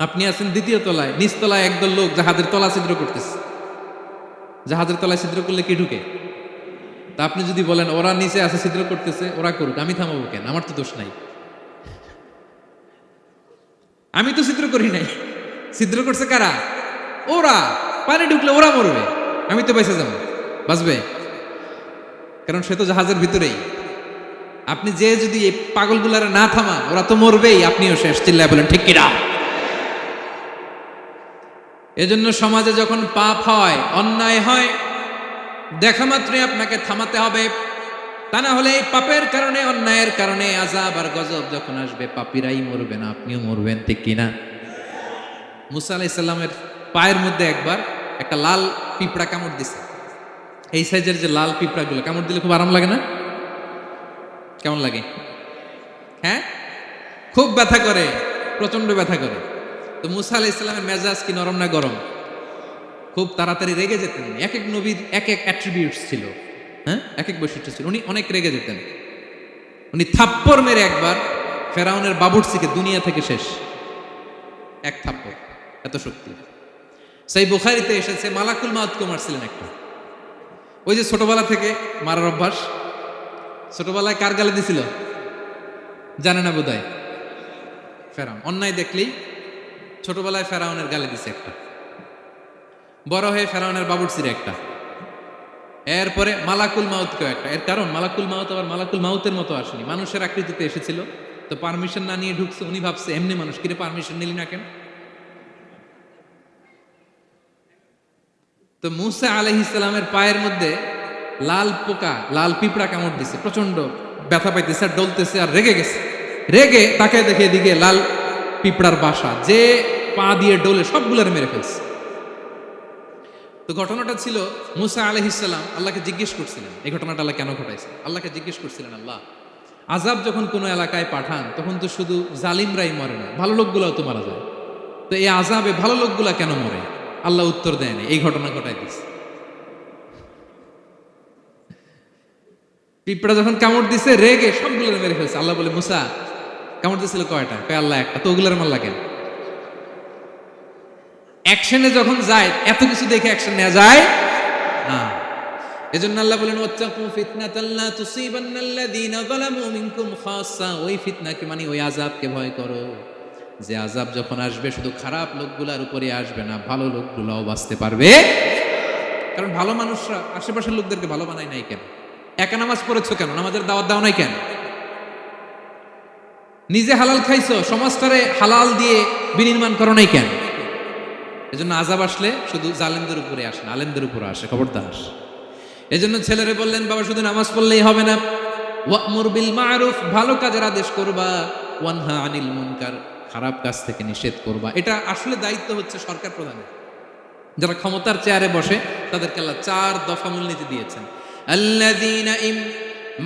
আপনি আছেন 2য় তলায়, নিচ তলায় একদল লোক জাহাজের তলা ছিদ্র করতেছে। জাহাজের তলায় ছিদ্র করলে কি ঢুকে? তা আপনি যদি বলেন ওরা নিচে আছে ছিদ্র করতেছে, ওরা করুক, আমি থামাবো কেন? আমার তো দোষ নাই, আমি তো ছিদ্র করি নাই। ছিদ্র করছে কারা? ওরা। পানি ঢুকলে ওরা মরবে, আমি তো বেঁচে যাবো, বাঁচবে, কারণ সে তো জাহাজের ভিতরেই। আপনি যে যদি এই পাগলগুলারে না থামান, ওরা তো মরবেই, আপনিও শেষ। চিল্লায় বলেন ঠিক কিনা? এজন্য সমাজে যখন পাপ হয়, অন্যায় হয়, দেখা মাত্রই আপনাকে থামাতে হবে। তা না হলে এই পাপের কারণে, অন্যায়ের কারণে আযাব আর গজব যখন আসবে, পাপীরাই মরবে না, আপনিও মরবেন, ঠিক কিনা? মুসা আলাইহিস সালামের পায়ের মধ্যে একবার একটা লাল পিঁপড়া কামড় দিছে। এই সাইজের যে লাল পিঁপড়াগুলো কামড় দিলে খুব আরাম লাগে না? কেমন লাগে? হ্যাঁ, খুব ব্যথা করে, প্রচন্ড ব্যথা করে। তো মুসা আলাইহিস সালামের মেজাজ কি নরম না গরম? খুব তাড়াতাড়ি রেগে যেতেন। এক এক নবীর এক এক অ্যাট্রিবিউটস ছিল, হ্যাঁ, এক এক বৈশিষ্ট্য ছিল। উনি অনেক রেগে যেতেন। উনি থাপ্পড় মেরে একবার ফেরাউনের বাবুর্চিকে দুনিয়া থেকে শেষ, এক থাপ্পড়, এত শক্তি। সেই বুখারীতে এসেছে মালাকুল মাউতকে মারছিলেন একটা। ওই যে ছোটবেলা থেকে মারার অভ্যাস, ছোটবেলায় কার গালে দিছিল জানে না বোধহয়? ফেরাউন। অন্যায় দেখলেই ছোটবেলায় ফেরাউনের গালে দিছে একটা, বড় হয়ে ফেরাউনের বাবুর্চির একটা, এরপরে মালাকুল মাউতকেও একটা। এর কারণ মালাকুল মাউত আবার মালাকুল মাউতের মতো আসেনি, মানুষের আকৃতিতে এসেছিল। তো পারমিশন না নিয়ে ঢুকছে। উনি ভাবছে এমনি মানুষ, কিরে পারমিশন নিলি না কেন? তো মুসা আলাইহিস সালামের পায়ের মধ্যে লাল পোকা, লাল পিঁপড়া কামড় দিছে, প্রচন্ড ব্যথা পাইতেছে আর ডলতেছে আর রেগে গেছে। রেগে তাকে দেখে দিকে লাল পিঁপড়ার বাসা, যে পা দিয়ে ডোলে সবগুলোর মেরে ফেলছে। তো ঘটনাটা ছিল মুসা আলাইহিস সালাম আল্লাহকে জিজ্ঞেস করছিলেন, এই ঘটনাটা আল্লাহ কেন ঘটাইছে। আল্লাহকে জিজ্ঞেস করছিলেন, আল্লাহ আযাব যখন কোনো এলাকায় পাঠান তখন তো শুধু জালিমরাই মরে না, ভালো লোকগুলাও তো মারা যায়, তো এই আযাবে ভালো লোকগুলা কেন মরে? আল্লাহ উত্তর দেয়নি, এই ঘটনা ঘটাই দিচ্ছে। পিঁপড়া যখন কামড় দিছে রেগে সবগুলো মেরে ফেলছে। আল্লাহ বলে, মুসা কামড় দিছিল কয়টা? কয় আল্লাহ একটা। তো ওগুলার মারলা কেন? অ্যাকশনে যখন যায় এত কিছু দেখে অ্যাকশন নেওয়া যায় না। এজন্য আল্লাহ বলেন, ওয়াত্তাকু ফিতনাতাল লা তুসিবান্নাল্লাযীনা যালামু মিনকুম খাসসা। ওই ফিতনাকে মানে ওই আযাবকে ভয় করো, যে আযাব যখন আসবে শুধু খারাপ লোকগুলার উপরে আসবে না, ভালো লোকগুলাও বাঁচতে পারবে। কারণ ভালো মানুষরা আশেপাশের লোকদেরকে ভালো বানায় নাই কেন? একা নামাজ পড়েছো কেন? নামাজের দাওয়াত দাও নাই কেন? নিজে হালাল খাইছো, সমাজটারে হালাল দিয়ে বিনির্মাণ করো নাই কেন? এজন্য আযাব আসলে শুধু জালেমদের উপরে আসে না, আলেমদের উপরে আসে, খবরদার। এজন্য ছেলেরে বললেন, বাবা শুধু নামাজ পড়লেই হবে না, ওয়া'মুর বিল মা'রুফ, ভালো কাজের আদেশ করবা, ওয়ানহা আনিল মুনকার, খারাপ কাজ থেকে নিষেধ করবা। এটা আসলে দায়িত্ব হচ্ছে সরকার প্রধানের। যারা ক্ষমতার চেয়ারে বসে তাদেরকে আল্লাহ 4 দফা মূলনীতি দিয়েছেন। আল্লাযীনা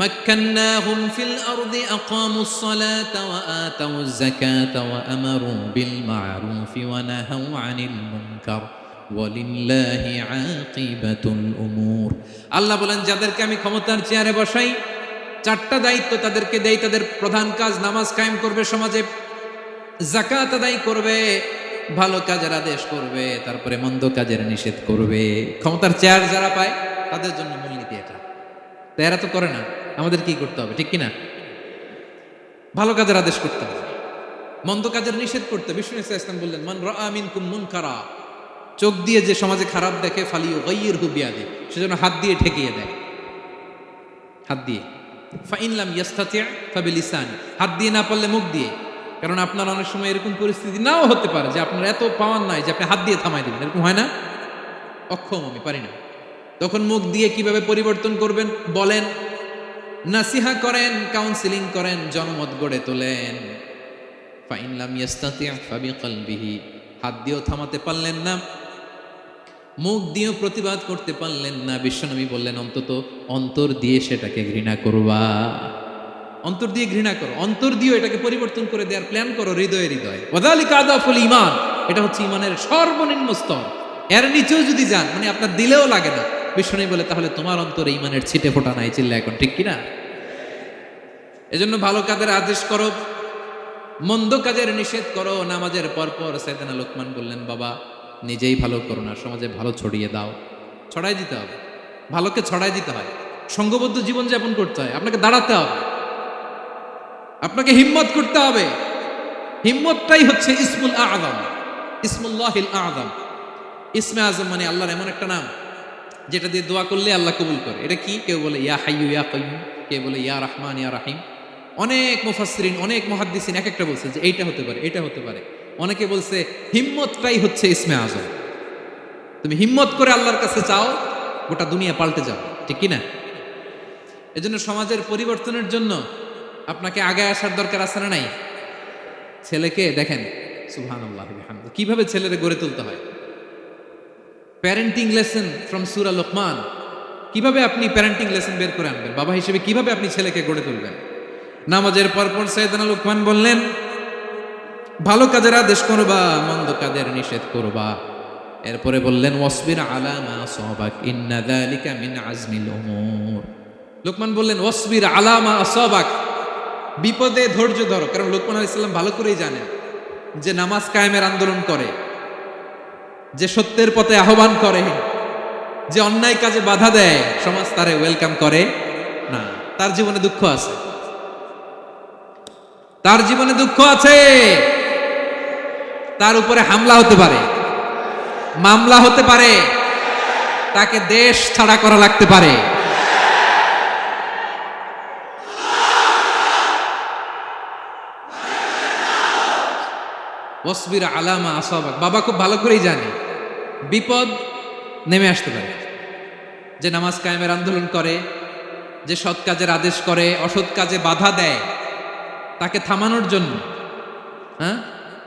মাক্কান্নাহুম ফিল আরদি আকামুস সালাতা ওয়া আতাউয যাকাতা ওয়া আমারু বিল মা'রুফি ওয়া নাহাউ আনিল মুনকার ওয়ালিল্লাহি আকিবাতুল উমুর। আল্লাহ বলেন, যাদেরকে আমি ক্ষমতার চেয়ারে বসাই 4টা দায়িত্ব তাদেরকে দেই। তাদের প্রধান কাজ নামাজ কায়েম করবে, সমাজে যাকাত আদায় করবে, ভালো কাজের আদেশ করবে, তারপরে মন্দ কাজের নিষেধ করবে। ক্ষমতার চেয়ার যারা পায় তাদের জন্য মূলনীতি এটা। তো এরা তো করে না, আমাদের কি করতে হবে, ঠিক কিনা? ভালো কাজের আদেশ করতে হবে, মন্দ কাজের নিষেধ করতে। বিষ্ণু ইসলাম বললেন, মান রাআ মিনকুম মুনকারা, চোখ দিয়ে যে সমাজে খারাপ দেখে, ফালিয়ুগাইয়িরহু বিয়াদিহি, সেজন্য হাত দিয়ে ঠেকিয়ে দেয়, হাত দিয়ে। ফাইন লাম ইয়াস্তাতি' ফাবিলিসানি, হাত দিয়ে না পারলে মুখ দিয়ে। কারণ আপনার অনেক সময় এরকম পরিস্থিতি নাও হতে পারে যে আপনার এত পাওয়ার নাই যে আপনি হাত দিয়ে থামাই দিবেন, এরকম হয় না? অক্ষম, আমি পারি না। তখন মুখ দিয়ে কিভাবে পরিবর্তন করবেন বলেন, নাসিহা করেন, কাউন্সিলিং করেন, জনমত গড়ে তোলেন। ফাইন লাম ইয়াস্তাতি' ফাবিকলবিহি, হাত দিয়েও থামাতে পারলেন না, মুখ দিয়েও প্রতিবাদ করতে পারলেন না, বিশ্বনবী বললেন অন্তত অন্তর দিয়ে সেটাকে ঘৃণা করবা। অন্তর দিয়ে ঘৃণা করো, অন্তর দিয়ে এটাকে পরিবর্তন করে দেওয়ার প্ল্যান করো, হৃদয়ে হৃদয়ে। ওয়াযালিকা আদাফুল ঈমান, এটা হচ্ছে ঈমানের সর্বনিম্ন স্তর। এর নিচেও যদি যান, মানে আপনার দিলেও লাগে না, বিষ্ণু বলে তাহলে তোমার অন্তরে ঈমানের ছিটে ফোঁটা নাই। চিল্লা এখন, ঠিক কিনা? এজন্য ভালো কাজের আদেশ করো, মন্দ কাজের নিষেধ করো। নামাজের পরপর সাইয়েদনা লোকমান বললেন, বাবা নিজেই ভালো করো না, সমাজে ভালো ছড়িয়ে দাও। ছড়াই দিতে হবে, ভালোকে ছড়াই দিতে হয়, সংঘবদ্ধ জীবন যাপন করতে হয়, আপনাকে দাঁড়াতে হবে, আপনাকে হিম্মত করতে হবে। হিম্মতটাই হচ্ছে ইসমুল আযম, ইসমুল্লাহিল আযম। ইসমে আযম মানে আল্লাহর এমন একটা নাম যেটা দিয়ে দোয়া করলে আল্লাহ কবুল করে। এটা কি? কেউ বলে ইয়া হাইয়্যু ইয়া কাইয়্যুম, কেউ বলে ইয়া রহমান ইয়া রাহিম। অনেক মুফাসসিরিন, অনেক মুহাদ্দিসিন এক একটা বলছে যে এইটা হতে পারে, এটা হতে পারে। অনেকে বলছে হিম্মতটাই হচ্ছে ইসমে আযম। তুমি হিম্মত করে আল্লাহর কাছে চাও, গোটা দুনিয়া পাল্টে যাবে, ঠিক কি না? এজন্য সমাজের পরিবর্তনের জন্য আপনাকে আগে আসার দরকার আছে না নাই? ছেলেকে দেখেন, সুবহানাল্লাহ বিহামদিহি, কিভাবে ছেলেরে গড়ে তুলতে হয়। প্যারেন্টিং লেসন ফ্রম সূরা লোকমান। কিভাবে আপনি প্যারেন্টিং লেসন বের করে আনবেন, বাবা হিসেবে কিভাবে আপনি ছেলেকে গড়ে তুলবেন। নামাজের পরপর সাইয়েদনা লোকমান বললেন, ভালো কাজের আদেশ করবা, মন্দ কাজের নিষেধ করবা। এরপরে বললেন ওয়াসবির আলা মা আসাবাক ইন্না যালিকা মিন আজমিল উমুর। লোকমান বললেন ওয়াসবির আলা মা আসাবাক, বিপদে ধৈর্য ধরো। কারণ লোকমান আলাইহিস সালাম ভালো করেই জানেন যে নামাজ কায়েমের আন্দোলন করে, যে সত্যের পথে আহ্বান করে, যে অন্যায় কাজে বাধা দেয়, সমাজ তারে ওয়েলকাম করে না। তার জীবনে দুঃখ আছে, তার জীবনে দুঃখ আছে, তার উপরে হামলা হতে পারে, মামলা হতে পারে, তাকে দেশ ছাড়া করা লাগতে পারে। ওয়াসবির আলা মা আসাবাক, বাবা খুব ভালো করেই জানে বিপদ নেমে আসতে পারে। যে নামাজ কায়েমের আন্দোলন করে, যে সৎ কাজের আদেশ করে, অসৎ কাজে বাধা দেয়, তাকে থামানোর জন্য,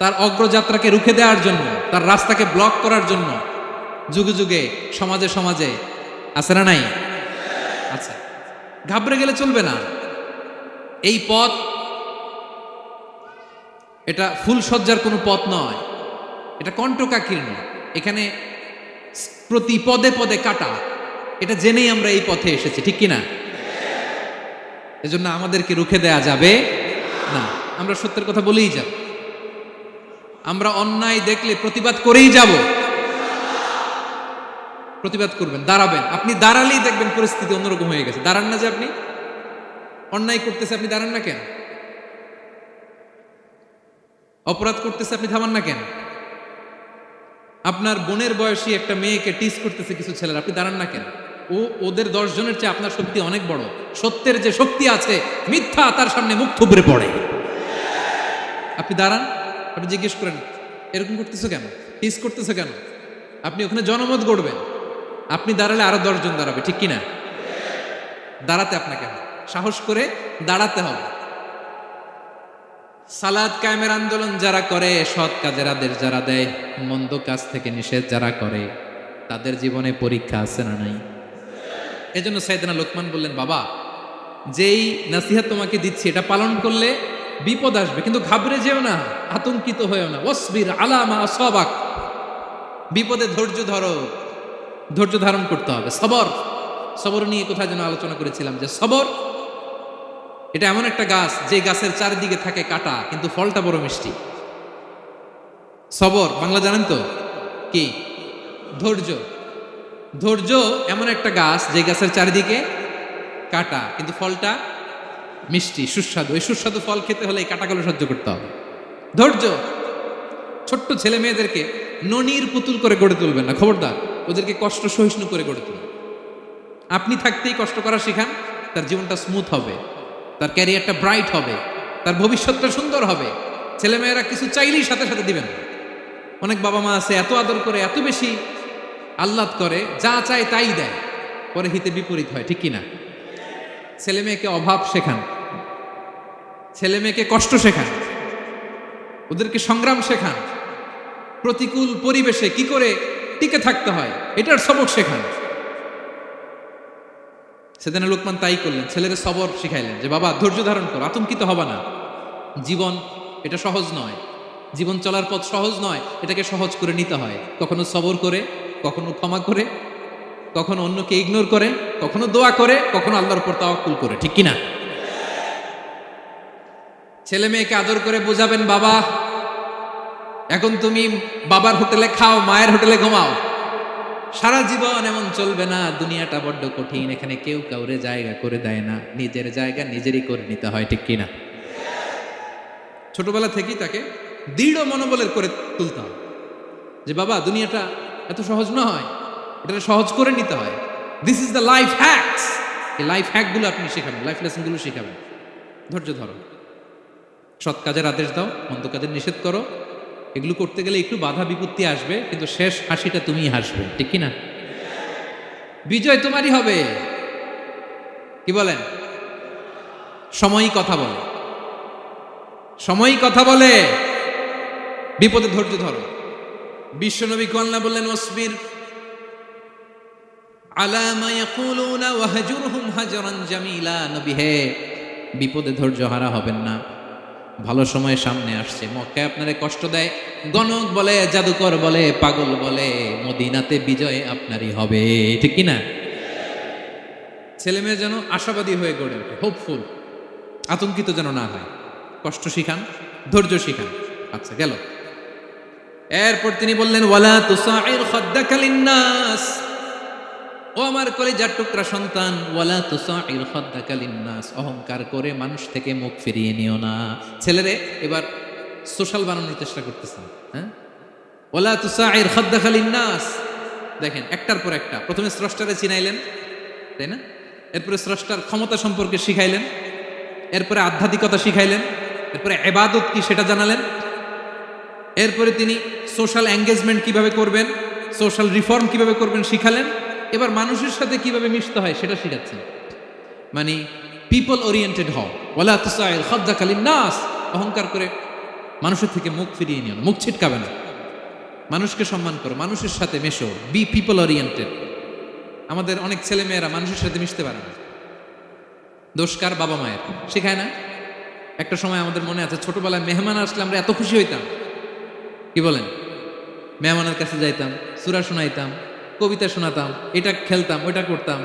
তার অগ্রযাত্রাকে রুখে দেওয়ার জন্য, তার রাস্তাকে ব্লক করার জন্য যুগে যুগে সমাজে সমাজে আছে না নাই? আচ্ছা, ঘাবড়ে গেলে চলবে না। এই পথ এটা ফুলসজ্জার কোনো পথ নয়, এটা কণ্টকাকীর্ণ। এখানে প্রতি পদে পদে কাটা, এটা জেনেই আমরা এই পথে এসেছি, ঠিক কিনা? এজন্য আমাদেরকে রুখে দেয়া যাবে না। আমরা সত্যের কথা বলেই যাব, আমরা অন্যায় দেখলে প্রতিবাদ করেই যাব। প্রতিবাদ করবেন, দাঁড়াবেন। আপনি দাঁড়ালেই দেখবেন পরিস্থিতি অন্যরকম হয়ে গেছে। দাঁড়ান না যে আপনি অন্যায় করতেছে, আপনি দাঁড়ান না কেন? অপরাধ করতেছে, আপনি থামান না কেন? আপনার বোনের বয়সী একটা মেয়েকে টিস করতেছে কিছু ছেলেরা, আপনি দাঁড়ান না কেন? ওদের 10 জনের চেয়ে আপনার শক্তি অনেক বড়। সত্যের যে শক্তি আছে, মিথ্যা তার সামনে মুখ থুবড়ে পড়ে। আপনি দাঁড়ান, আপনি জিজ্ঞেস করেন এরকম করতেছো কেন, টিস করতেছো কেন? আপনি ওখানে জনমত গড়বেন। আপনি দাঁড়ালে আরো 10 জন দাঁড়াবে, ঠিক কিনা? দাঁড়াতে আপনাকে সাহস করে দাঁড়াতে হবে। সালাত কায়েমের আন্দোলন যারা করে, সৎ কাজের আদেশ যারা দেয়, মন্দ কাজ থেকে নিষেধ যারা করে, তাদের জীবনে পরীক্ষা আছে না নাই? এজন্য সাইয়েদনা লোকমান বললেন, বাবা যেই নসিহত তোমাকে দিচ্ছি এটা পালন করলে বিপদ আসবে, কিন্তু ঘাবড়ে যেও না, আতঙ্কিত হয়েও না। ওয়াসবির আলা মা আসাবাক, বিপদে ধৈর্য ধরো, ধৈর্য ধারণ করতে হবে। সবর, সবর নিয়ে কোথায় যেন আলোচনা করেছিলাম যে সবর এটা এমন একটা গাছ যে গাছের চারিদিকে থাকে কাটা, কিন্তু ফলটা বড় মিষ্টি। সবর বাংলা জানেন তো কি? ধৈর্য। ধৈর্য এমন একটা গাছ যে গাছের চারিদিকে কাটা, কিন্তু ফলটা মিষ্টি, সুস্বাদু। এই সুস্বাদু ফল খেতে হলে এই কাটাগুলো সহ্য করতে হবে। ধৈর্য। ছোট্ট ছেলে মেয়েদেরকে ননির পুতুল করে গড়ে তুলবেন না, খবরদার। ওদেরকে কষ্ট সহিষ্ণু করে গড়ে তুলবেন। আপনি থাকতেই কষ্ট করা শিখান, তার জীবনটা স্মুথ হবে, তার ক্যারিয়ারটা ব্রাইট হবে, তার ভবিষ্যৎটা সুন্দর হবে। ছেলেমেয়েরা কিছু চাইলেই সাথে সাথে দিবেন। অনেক বাবা মা আছে এত আদর করে, এত বেশি আহ্লাদ করে, যা চায় তাই দেয়, পরে হিতে বিপরীত হয়, ঠিক কিনা? ছেলে মেয়েকে অভাব শেখান, ছেলে মেয়েকে কষ্ট শেখান, ওদেরকে সংগ্রাম শেখান, প্রতিকূল পরিবেশে কি করে টিকে থাকতে হয় এটার সবক শেখান। সেদিন লোকমান তাই করলেন, ছেলেদের সবর শিখাইলেন যে বাবা ধৈর্য ধারণ করো, আতঙ্কিত হবা না। জীবন এটা সহজ নয়, জীবন চলার পথ সহজ নয়, এটাকে সহজ করে নিতে হয়। কখনো সবর করে, কখনো ক্ষমা করে, কখনো অন্যকে ইগনোর করে, কখনো দোয়া করে, কখনো আল্লাহর উপর তাওয়াক্কুল করে, ঠিক কিনা? ছেলে মেয়েকে আদর করে বোঝাবেন, বাবা এখন তুমি বাবার হোটেলে খাও, মায়ের হোটেলে ঘুমাও। সারা জীবন এমন চলবে না, দুনিয়াটা বড্ড কঠিন, এখানে কেউ কাউরে জায়গা করে দেয় না, নিজের জায়গা নিজেরই করে নিতে হয়, ঠিক কিনা? ছোটবেলা থেকেই তাকে দৃঢ় মনোবলের করে তুলতে হয় যে বাবা দুনিয়াটা এত সহজ নয়, এটা সহজ করে নিতে হয়। This is the life hacks. এই লাইফ হ্যাকগুলো আপনি শেখাবেন, লাইফ লেসনগুলো শেখাবেন। ধৈর্য ধরো, সৎ কাজের আদেশ দাও, মন্দ কাজের নিষেধ করো। এগুলো করতে গেলে একটু বাধা বিপত্তি আসবে, কিন্তু শেষ হাসিটা তুমিই হাসবে, ঠিক কিনা? বিজয় তোমারই হবে। কি বলেন? সময়ই কথা বলে, সময়ই কথা বলে। বিপদে ধৈর্য ধরো। বিশ্বনবী আল্লাহ বললেন ওয়াসবির আলা মা ইয়াকুলুনা ওয়াহজুরহুম হাজরান জামিলা। নবী হে, বিপদে ধৈর্য হারা হবেন না, ভালো সময় সামনে আসছে। মক্কায় আপনারে কষ্ট দেয়, গণক বলে, জাদুকর বলে, পাগল বলে, মদিনাতে বিজয় আপনারই হবে। ঠিক কি না? ছেলে মেয়ে যেন আশাবাদী হয়ে গড়ে ওঠে, হোপফুল, আতঙ্কিত যেন না হয়। কষ্ট শিখান, ধৈর্য শিখান। আচ্ছা, গেল। এরপর তিনি বললেন, ওয়ালা তুসাইর খাদ্দাকা লিন্নাস, ও আমার কলিজার টুকরা সন্তান, ওয়ালা তুসাইর খাদ্দাকা লিন্নাস, অহংকার করে মানুষ থেকে মুখ ফিরিয়ে নিও না। ছেলেরে এবার সোশ্যাল বানানোর চেষ্টা করতেছেন। হ্যাঁ, ওয়ালা তুসাইর খাদ্দাকা লিন্নাস। দেখেন, একটার পর একটা। প্রথমে স্রষ্টারে চিনাইলেন, তাই না? এরপরে স্রষ্টার ক্ষমতা সম্পর্কে শিখাইলেন, এরপরে আধ্যাত্মিকতা শিখাইলেন, এরপরে ইবাদত কি সেটা জানালেন, এরপরে তিনি সোশ্যাল এঙ্গেজমেন্ট কিভাবে করবেন, সোশ্যাল রিফর্ম কিভাবে করবেন শিখালেন। এবার মানুষের সাথে কিভাবে মিশতে হয় সেটা শিখাচ্ছেন। মানে পিপল ওরিয়েন্টেড হও, ওয়ালা তুসাইর খাদ্দাকা লিন্নাস, অহংকার করে মানুষের থেকে মুখ ফিরিয়ে নিও না, মুখ ছিটকাবে না। মানুষকে সম্মান করো, মানুষের সাথে মেশো, বি পিপল ওরিয়েন্টেড। আমাদের অনেক ছেলে মেয়েরা মানুষের সাথে মিশতে পারে না। দোষ কার? বাবা মায়ের, শেখায় না। একটা সময় আমাদের মনে আছে, ছোটবেলায় মেহমান আসলে আমরা এত খুশি হইতাম, কি বলেন? মেহমানের কাছে যাইতাম, সূরা শোনাইতাম, কবিতা শোনাতাম, এটা খেলতাম, ওইটা করতাম।